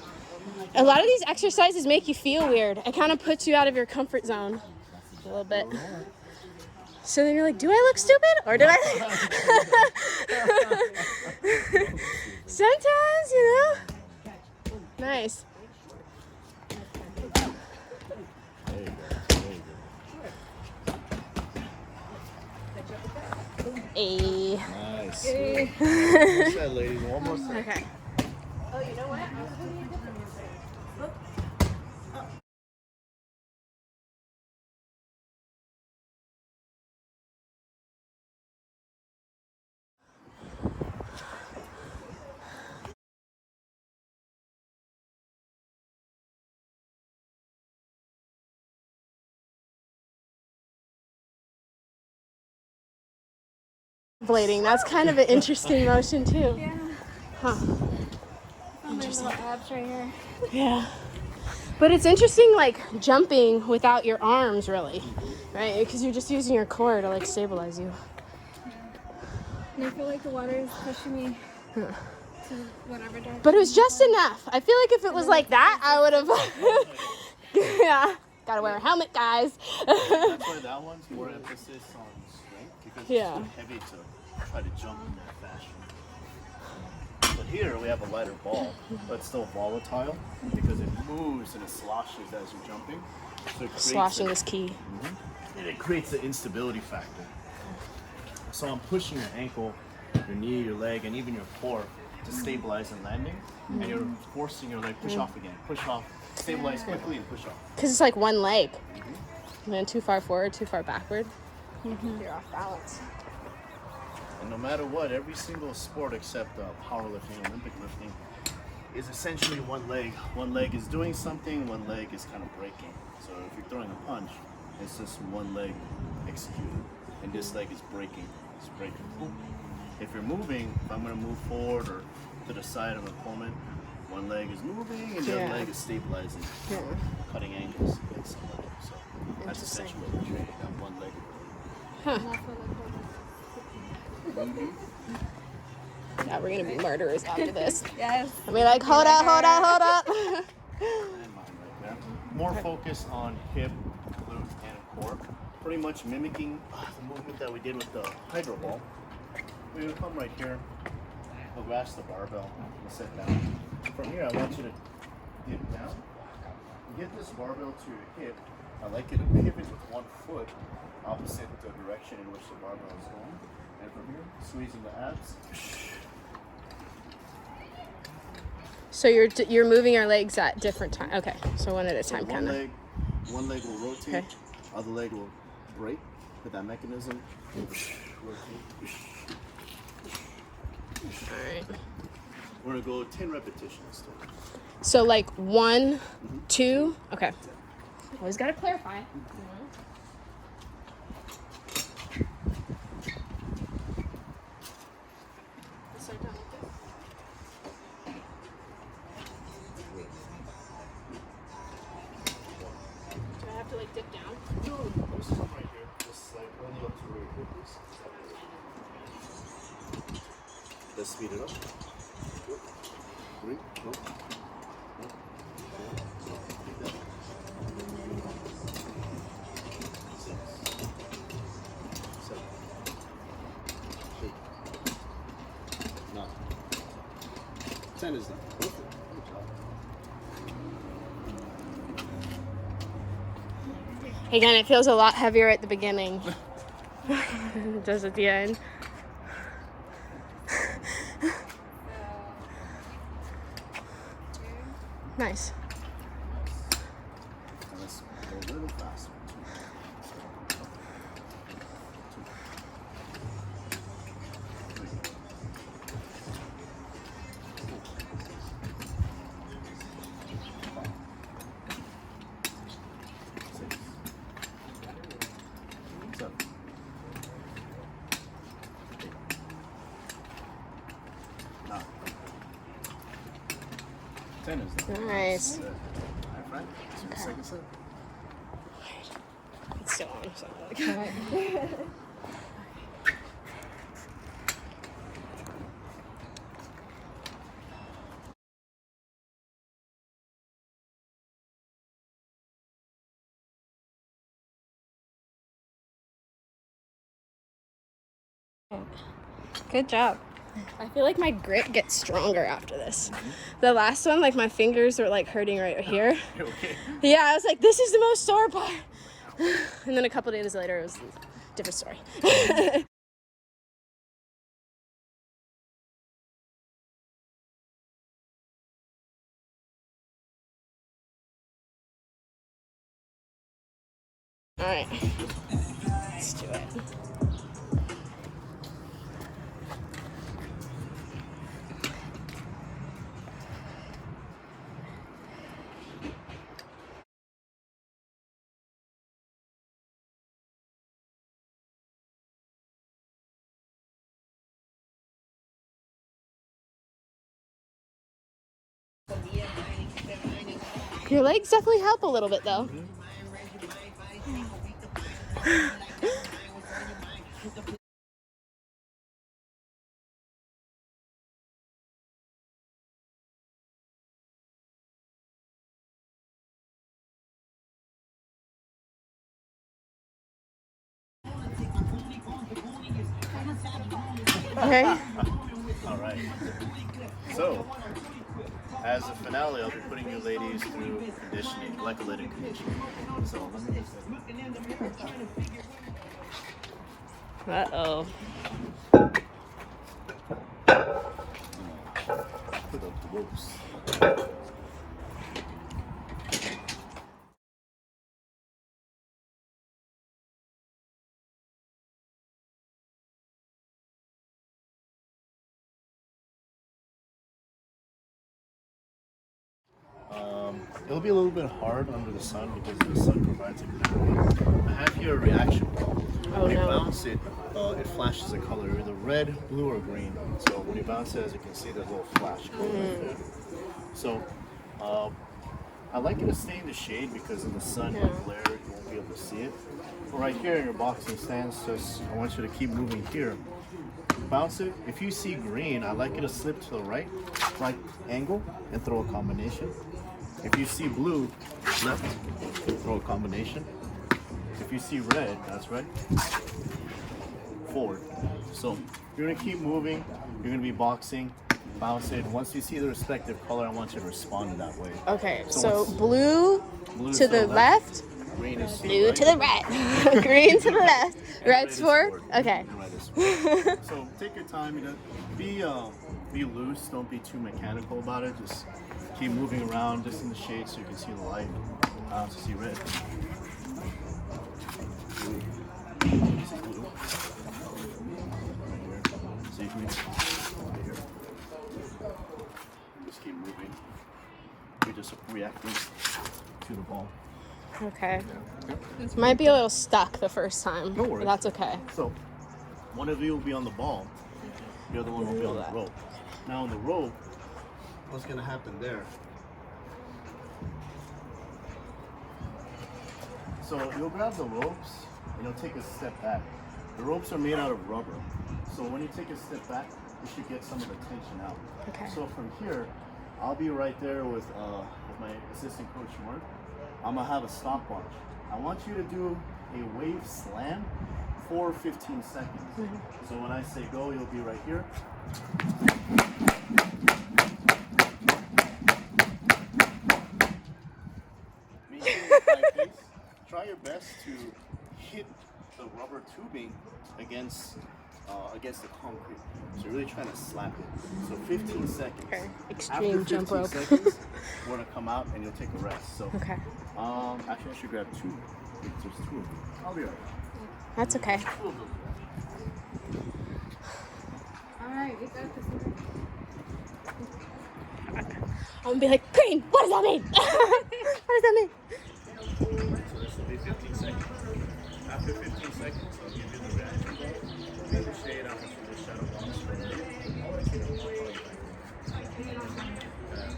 A lot of these exercises make you feel weird. It kind of puts you out of your comfort zone a little bit. So then you're like, do I look stupid? Or do I? Sometimes, you know? Nice. There you go. There you A. go. Nice. Good shot, ladies. One more second. Okay. Oh, you know what? Blading. That's kind of an interesting motion too. Yeah. Huh. Oh, my little abs right here. Yeah. But it's interesting, like jumping without your arms, really, right? Because you're just using your core to like stabilize you. And I feel like the water is pushing me to whatever direction. But it was just enough. I feel like if it was like that, I would have. Yeah. Gotta wear a helmet, guys. That's why that one's more emphasis on strength because Yeah. it's too heavy to try to jump in that fashion. But here we have a lighter ball, but it's still volatile because it moves and it sloshes as you're jumping. So it creates Sloshing a- is key. and it creates the instability factor. So I'm pushing your ankle, your knee, your leg, and even your core to stabilize and landing, and you're forcing your leg push off again, push off, stabilize quickly and push off. Because it's like one leg. And then too far forward, too far backward. You're off balance. And no matter what, every single sport except powerlifting, Olympic lifting, is essentially one leg. One leg is doing something, one leg is kind of breaking. So if you're throwing a punch, it's just one leg executed, and this leg is breaking. It's breaking. If you're moving, if I'm going to move forward or to the side of an opponent, one leg is moving and the Yeah. other leg is stabilizing, Yeah. cutting angles against somebody. So that's Interesting. essentially what we're training, that one leg. Yeah, we're gonna be murderers after this. Yes. I mean, like, hold up. And mine right there. More focus on hip, glute, and core. Pretty much mimicking the movement that we did with the hydro ball. We're gonna come right here. We'll grasp the barbell and sit down. From here, I want you to dip down. Get this barbell to your hip. I like you to pivot with one foot opposite the direction in which the barbell is going. And from here, squeezing the abs. So you're moving your legs at different times. Okay, so one at a time, One kind of. one leg will rotate, Okay. other leg will break with that mechanism. Rotate. All right. We're gonna go 10 repetitions. So like 1, 2. Okay. Always gotta clarify. Do I have to like dip down? No, this is right here. Just like only up to where your hip is. Let's speed it up. 3, go. 6, 7, 8, 9, 10 is done. Good job. Again, it feels a lot heavier at the beginning than it does at the end. Nice. And let's go a little faster. 2, 3, 4, 5, 6, 7, 8, 9, 10 is done. Nice. Good. All right, Frank. Let's do the second set. It's still on. So Good job. I feel like my grip gets stronger after this. The last one, like my fingers were like hurting right here. Okay. Yeah, I was like, this is the most sore part. And then a couple days later, it was a different story. All right, let's do it. Your legs definitely help a little bit though. Okay. All right. So, as a finale, I'll be putting you ladies through conditioning, glycolic conditioning. So, let me just Uh-oh. put up the ropes. It'll be a little bit hard under the sun because the sun provides a gravity. I have here a reaction ball. When you bounce it, it flashes a color, either red, blue, or green. So when you bounce it, as you can see, there's a little flash going right there. So I like it to stay in the shade because in the sun, the glare, you won't be able to see it. But right here in your boxing stance, just I want you to keep moving here. Bounce it. If you see green, I like you to slip to the right angle, and throw a combination. If you see blue, left, throw a combination. If you see red, that's right, forward. So you're gonna keep moving, you're gonna be boxing, bounce it. Once you see the respective color, I want you to respond in that way. Okay, So so it's blue to the left, green is blue to the right, green to the left, red's forward. Okay. And right is forward. So take your time, you know, be loose, don't be too mechanical about it. Just keep moving around just in the shade so you can see the light. To see red. Blue. See blue. Right here. See green. Right here. Just keep moving. You're just reacting to the ball. Okay. Yeah. Might be a little stuck the first time. No worries. But that's okay. So, one of you will be on the ball, the other one will be on the rope. Now on the rope, what's going to happen there? So you'll grab the ropes and you'll take a step back. The ropes are made out of rubber. So when you take a step back, you should get some of the tension out. Okay. So from here, I'll be right there with my assistant coach Mark. I'm gonna have a stopwatch. I want you to do a wave slam for 15 seconds. So when I say go, you'll be right here. Maintain a high pace. Try your best to hit the rubber tubing against the concrete. So you're really trying to slap it. So 15 seconds. Okay. After Extreme 15 jump rope. seconds, we're gonna come out and you'll take a rest. So Okay. actually I should grab two. There's two of them. I'll be right back. That's okay. Two of them. Alright, we got this. I'm gonna be like, green, what does that mean? What does that mean? So this will be 15 seconds. After 15 seconds, I'll give you the reaction ball. Feel the shade after the shadow box for a minute.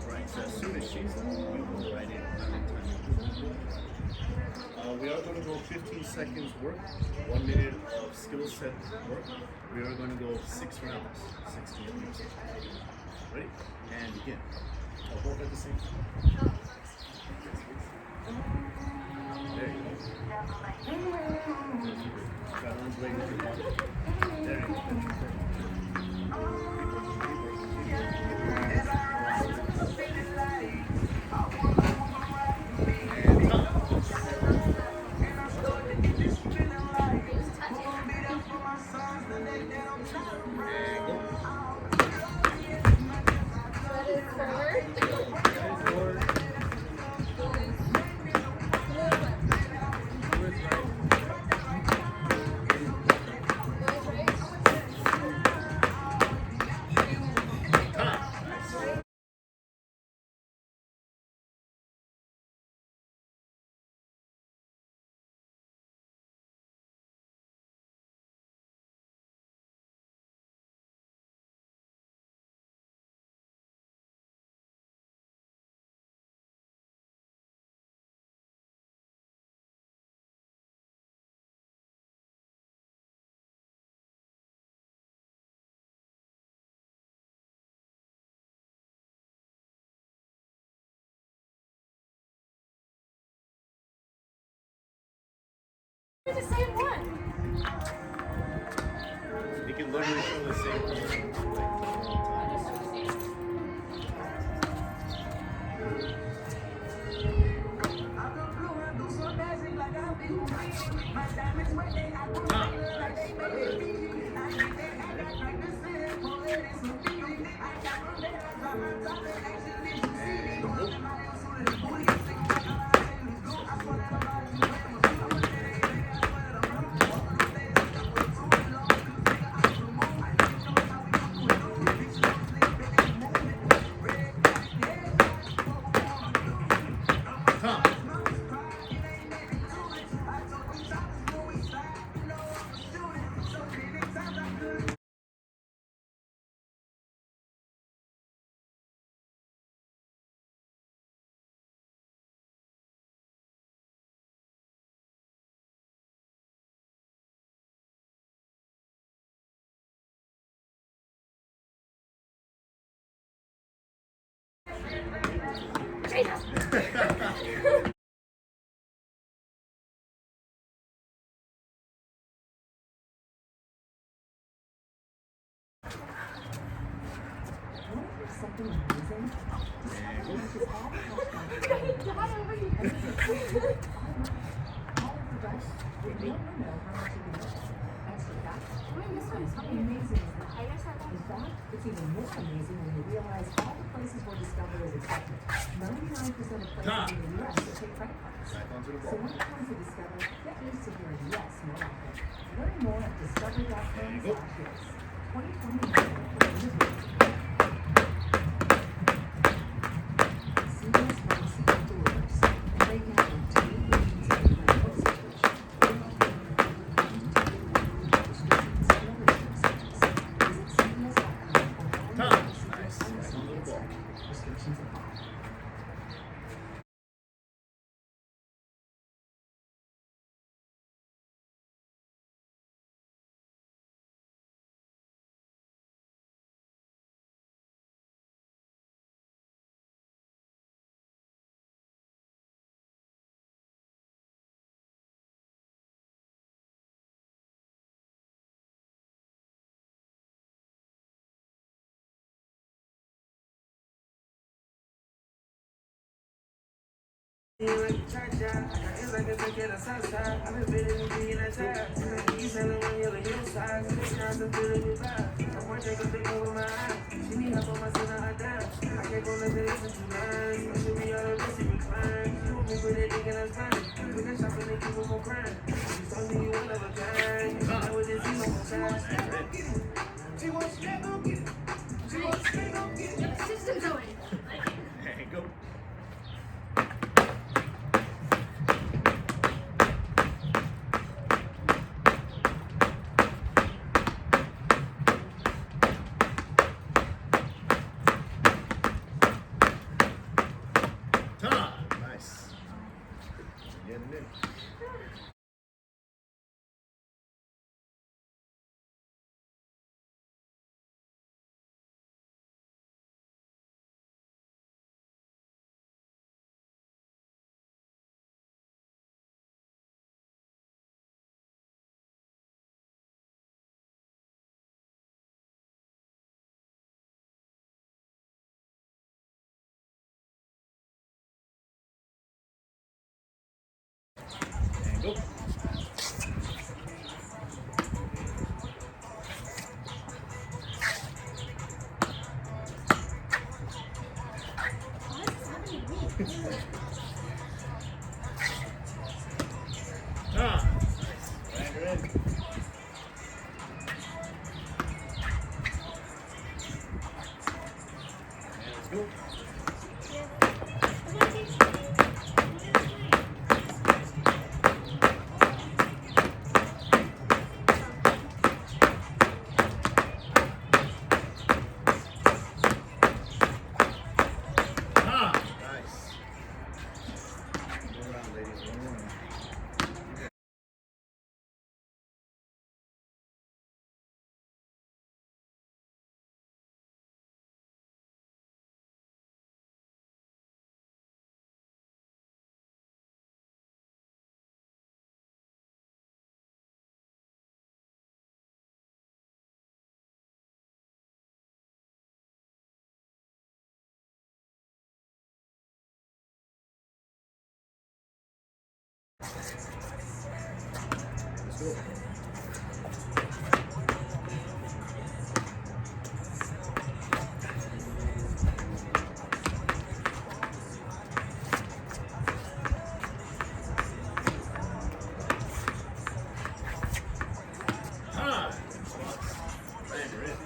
Right, so as soon as she's done, you go right in. We are going to go 15 seconds work, 1 minute of skill set work. We are going to go 6 rounds, 60 minutes. Ready? And begin. Both at the same time. There you go. Got arms ready if you want. There you go. You're the same one. You can literally show the same Something amazing. It's even more amazing when you realize all the places where Discover is accepted. 99% of places in the U.S. will take credit cards. So when it comes to Discover, get used to hearing yes more often. Learn more at discover.com/yes. 2020. Go. Nice. Getting in. And go. Right, you're in. And let's go. Nice. Go around, ladies. One more. Let's go. And you're in.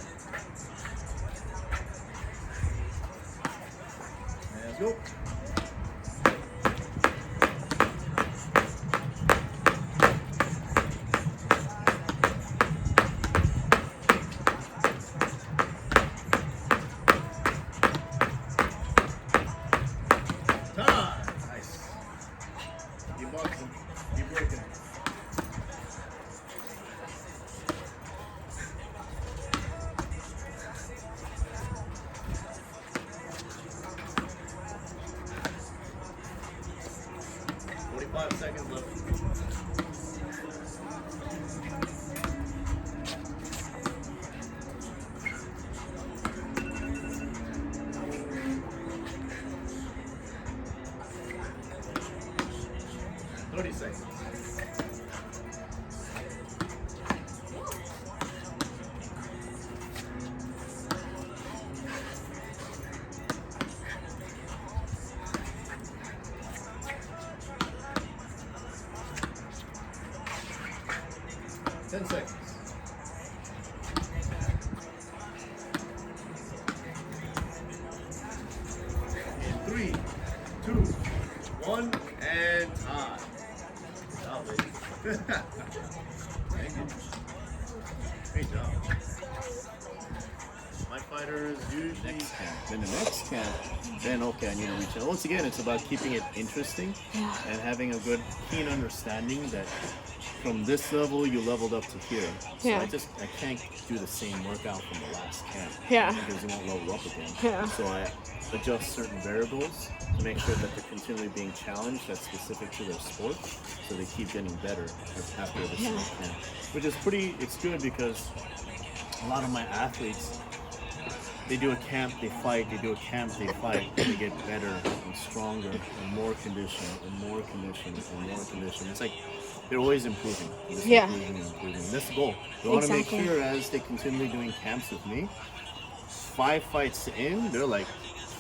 And let's go. Nice. Keep boxing. Keep working. Five seconds left. Seconds. Seconds. In 3, 2, 1, and time. Job, baby. Thank you. Great job. My fighters usually next camp. Then the next camp, then okay, I need to reach out. Once again, it's about keeping it interesting and having a good, keen understanding that from this level you leveled up to here. So I can't do the same workout from the last camp. Because you won't level up again. So I adjust certain variables to make sure that they're continually being challenged that's specific to their sport, so they keep getting better after the same camp. Which is it's good because a lot of my athletes, they do a camp, they fight, they do a camp, they fight, they get better and stronger and more conditioned and more conditioned and more conditioned. It's like they're always improving. Just improving and improving. And that's the goal. We want to make sure as they continue doing camps with me, 5 fights in, they're like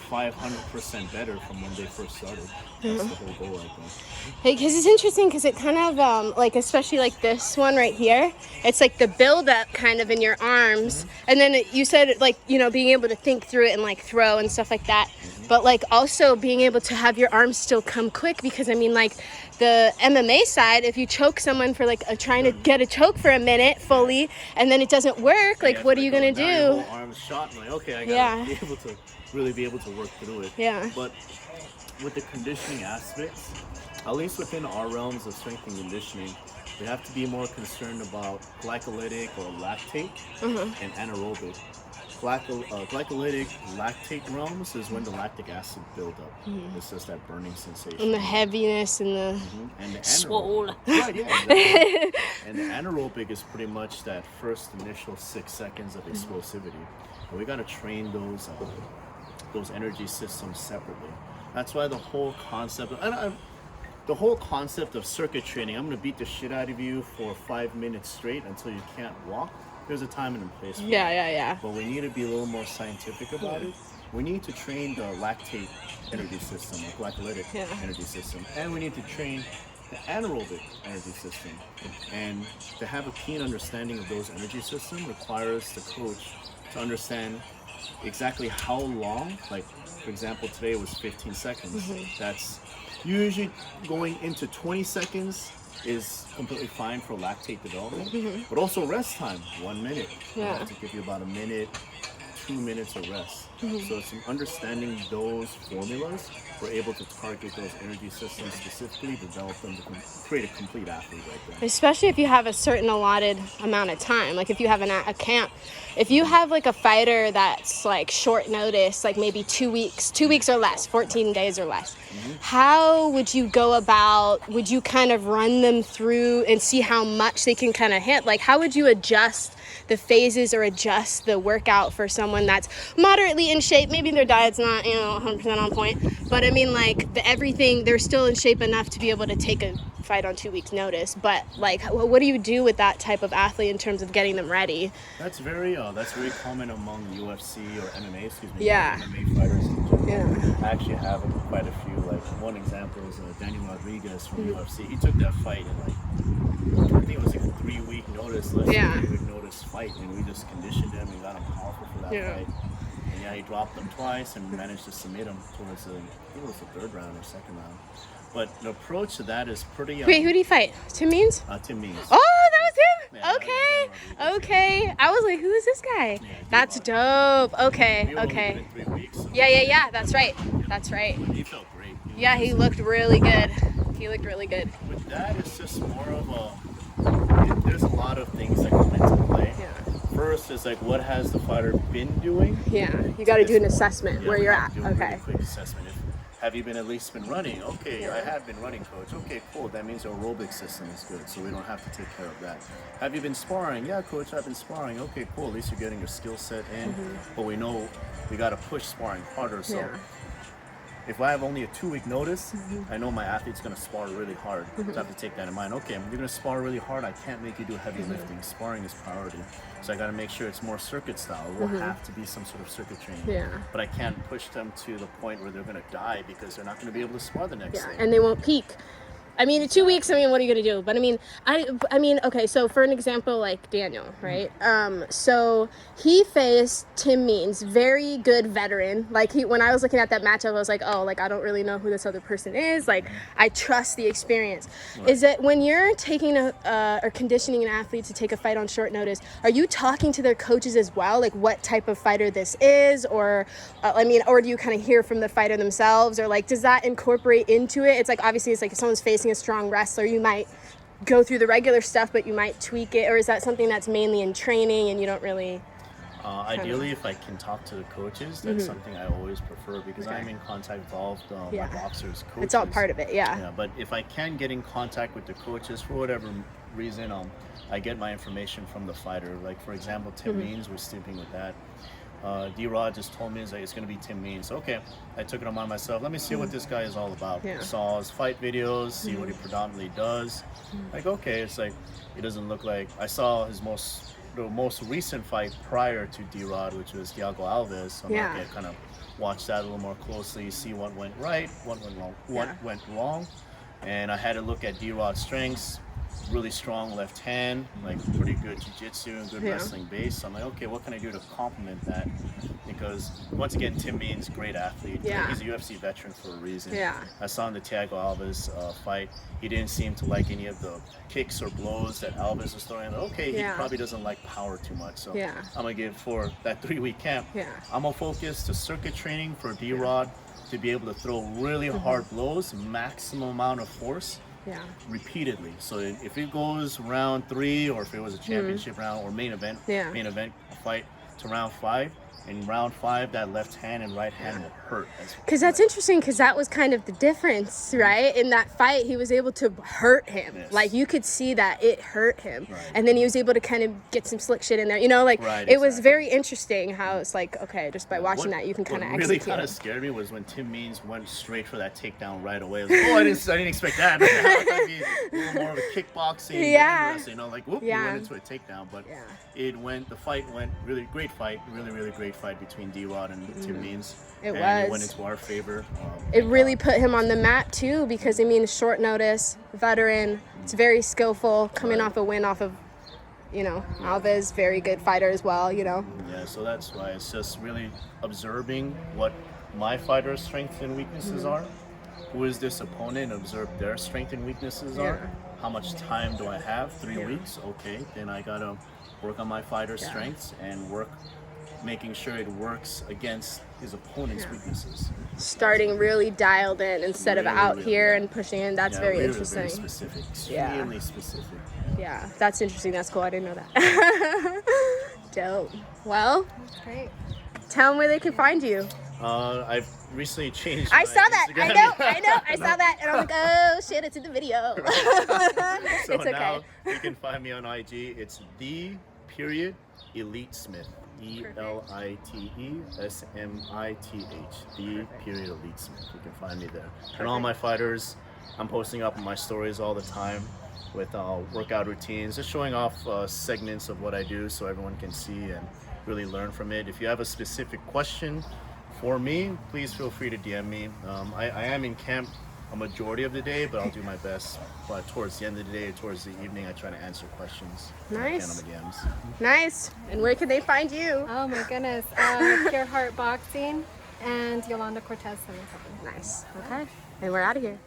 500% better from when they first started. That's the whole goal, I think. Because it's interesting because it kind of like, especially like this one right here, it's like the build up kind of in your arms, and then you said like, you know, being able to think through it and like throw and stuff like that, but like also being able to have your arms still come quick, because I mean like the MMA side, if you choke someone for like trying to get a choke for a minute fully and then it doesn't work, like what are you gonna do? Your whole arm's shot, and like, okay, I gotta be able to really be able to work through it. But with the conditioning aspects, at least within our realms of strength and conditioning, we have to be more concerned about glycolytic or lactate and anaerobic. Glycolytic, lactate realms is when the lactic acid build up. It's just that burning sensation. And the heaviness and the and the swole. Right, yeah, exactly. And the anaerobic is pretty much that first initial 6 seconds of explosivity. And we got to train those energy systems separately. That's why the whole concept of circuit training, I'm going to beat the shit out of you for 5 minutes straight until you can't walk. There's a time and a place for that. But we need to be a little more scientific about it. We need to train the lactate energy system, the glycolytic energy system, and we need to train the anaerobic energy system. And to have a keen understanding of those energy systems requires the coach to understand exactly how long, like for example today was 15 seconds. That's usually going into 20 seconds is completely fine for lactate development, but also rest time, 1 minute. We have to give you about a minute, 2 minutes of rest. So it's understanding those formulas, we're able to target those energy systems specifically, develop them to create a complete athlete right there. Especially if you have a certain allotted amount of time, like if you have a camp. If you have like a fighter that's like short notice, like maybe 2 weeks or less, 14 days or less, how would you go about, would you kind of run them through and see how much they can kind of hit? Like how would you adjust the phases or adjust the workout for someone that's moderately in shape? Maybe their diet's not, 100% on point, but I mean like everything, they're still in shape enough to be able to take a fight on 2 weeks notice, but like what do you do with that type of athlete in terms of getting them ready? That's very common among UFC or MMA, MMA fighters in general. I actually have quite a few. Like one example is Daniel Rodriguez from UFC. He took that fight in like, I think it was like a 3-week notice, less than 3-week notice fight, and we just conditioned him and got him powerful for that fight. And he dropped him twice and managed to submit him towards I think it was the 3rd round or 2nd round. But the approach to that is pretty. Wait, who did he fight? Tim Means? Tim Means. Oh, that was him. Yeah, Okay. I was like, who is this guy? Yeah, that's dope. Okay. Only been in 3 weeks, so Yeah. That's right. He felt great. He looked really good. With that, it's just more of there's a lot of things that come into play. First is like, what has the fighter been doing? You got to do an assessment where you're at. Do a really quick assessment. Have you at least been running? Okay, I have been running, coach. Okay, cool. That means your aerobic system is good, so we don't have to take care of that. Have you been sparring? Yeah, coach, I've been sparring. Okay, cool. At least you're getting your skill set in. But we know we got to push sparring harder. So if I have only a 2-week notice, I know my athlete's going to spar really hard. So I have to take that in mind. Okay, you're going to spar really hard. I can't make you do heavy lifting. Sparring is priority. So I got to make sure it's more circuit style. It will have to be some sort of circuit training. But I can't push them to the point where they're going to die because they're not going to be able to spar the next day. And they won't peak. I mean, in 2 weeks, what are you going to do? But I mean, okay, so for an example, like Daniel, right? So he faced Tim Means, very good veteran. Like when I was looking at that matchup, I was like, oh, like I don't really know who this other person is. Like I trust the experience. Is it when you're taking or conditioning an athlete to take a fight on short notice, are you talking to their coaches as well? Like what type of fighter this is? Or, or do you kind of hear from the fighter themselves? Or like, does that incorporate into it? It's like, obviously it's like if someone's facing a strong wrestler, you might go through the regular stuff, but you might tweak it, or is that something that's mainly in training and you don't really ideally if I can talk to the coaches, that's something I always prefer because I'm in contact with all of my boxers, coaches. It's all part of it. But if I can get in contact with the coaches for whatever reason, I get my information from the fighter. Like for example, Tim Means, we're sleeping with that. D-Rod just told me it's going to be Tim Means. Okay, I took it upon myself. Let me see what this guy is all about. Yeah. Saw his fight videos, see what he predominantly does. Like, okay, it's like, it doesn't look like, I saw his the most recent fight prior to D-Rod, which was Thiago Alves. So I'm Yeah. like, kind of watch that a little more closely, see what went right, what went wrong, went wrong. And I had to look at D-Rod's strengths. Really strong left hand, like pretty good jiu-jitsu and good wrestling base. So I'm like, okay, what can I do to complement that? Because once again, Tim Means, great athlete. Yeah. He's a UFC veteran for a reason. Yeah. I saw in the Thiago Alves fight, he didn't seem to like any of the kicks or blows that Alves was throwing. Okay, he probably doesn't like power too much. So I'm gonna give for that 3-week camp. I'm gonna focus to circuit training for D-Rod to be able to throw really hard blows, maximum amount of force. Repeatedly. So if it goes round 3, or if it was a championship round or main event fight to round 5, in round 5 that left hand and right hand will hurt. Because that's interesting, because that was kind of the difference, right? In that fight, he was able to hurt him. Like, you could see that it hurt him. And then he was able to kind of get some slick shit in there. You know, like, it was very interesting how it's like, okay, just by watching that, you can kind of execute. What really kind of scared me was when Tim Means went straight for that takedown right away. I was like, oh, I didn't expect that. I thought it'd be a little more of a kickboxing, you know, like, whoop, he went into a takedown. But the fight went really great fight, really great fight between D-Rod and Tim Means. It went into our favor. It really put him on the map too, because I mean, short notice, veteran, it's very skillful, coming off a win off of, you know, Alves, very good fighter as well, you know. Yeah, so that's why it's just really observing what my fighter's strengths and weaknesses are. Who is this opponent? Observe their strengths and weaknesses are. How much time do I have? 3 weeks? Okay, then I gotta work on my fighter's strengths and making sure it works against his opponent's weaknesses. Starting really dialed in instead of out here and pushing in. That's very interesting. Very specific, extremely specific. Yeah, that's interesting. That's cool. I didn't know that. Dope. Well, Great. tell them where they can find you. I've recently changed. I saw that. Instagram. I know. I saw that, and I'm like, oh shit, it's in the video. So it's okay. now you can find me on IG. It's _Elite Smith. ELITESMITH. _Elite Smith. You can find me there. And all my fighters, I'm posting up my stories all the time with workout routines, just showing off segments of what I do so everyone can see and really learn from it. If you have a specific question for me, please feel free to DM me. I am in camp a majority of the day, but I'll do my best. But towards the end of the day, towards the evening, I try to answer questions. Nice. On the DMs. Nice. And where can they find you? Oh my goodness. Pure Heart Boxing and Yolanda Cortes 77. Nice. Okay. And we're out of here.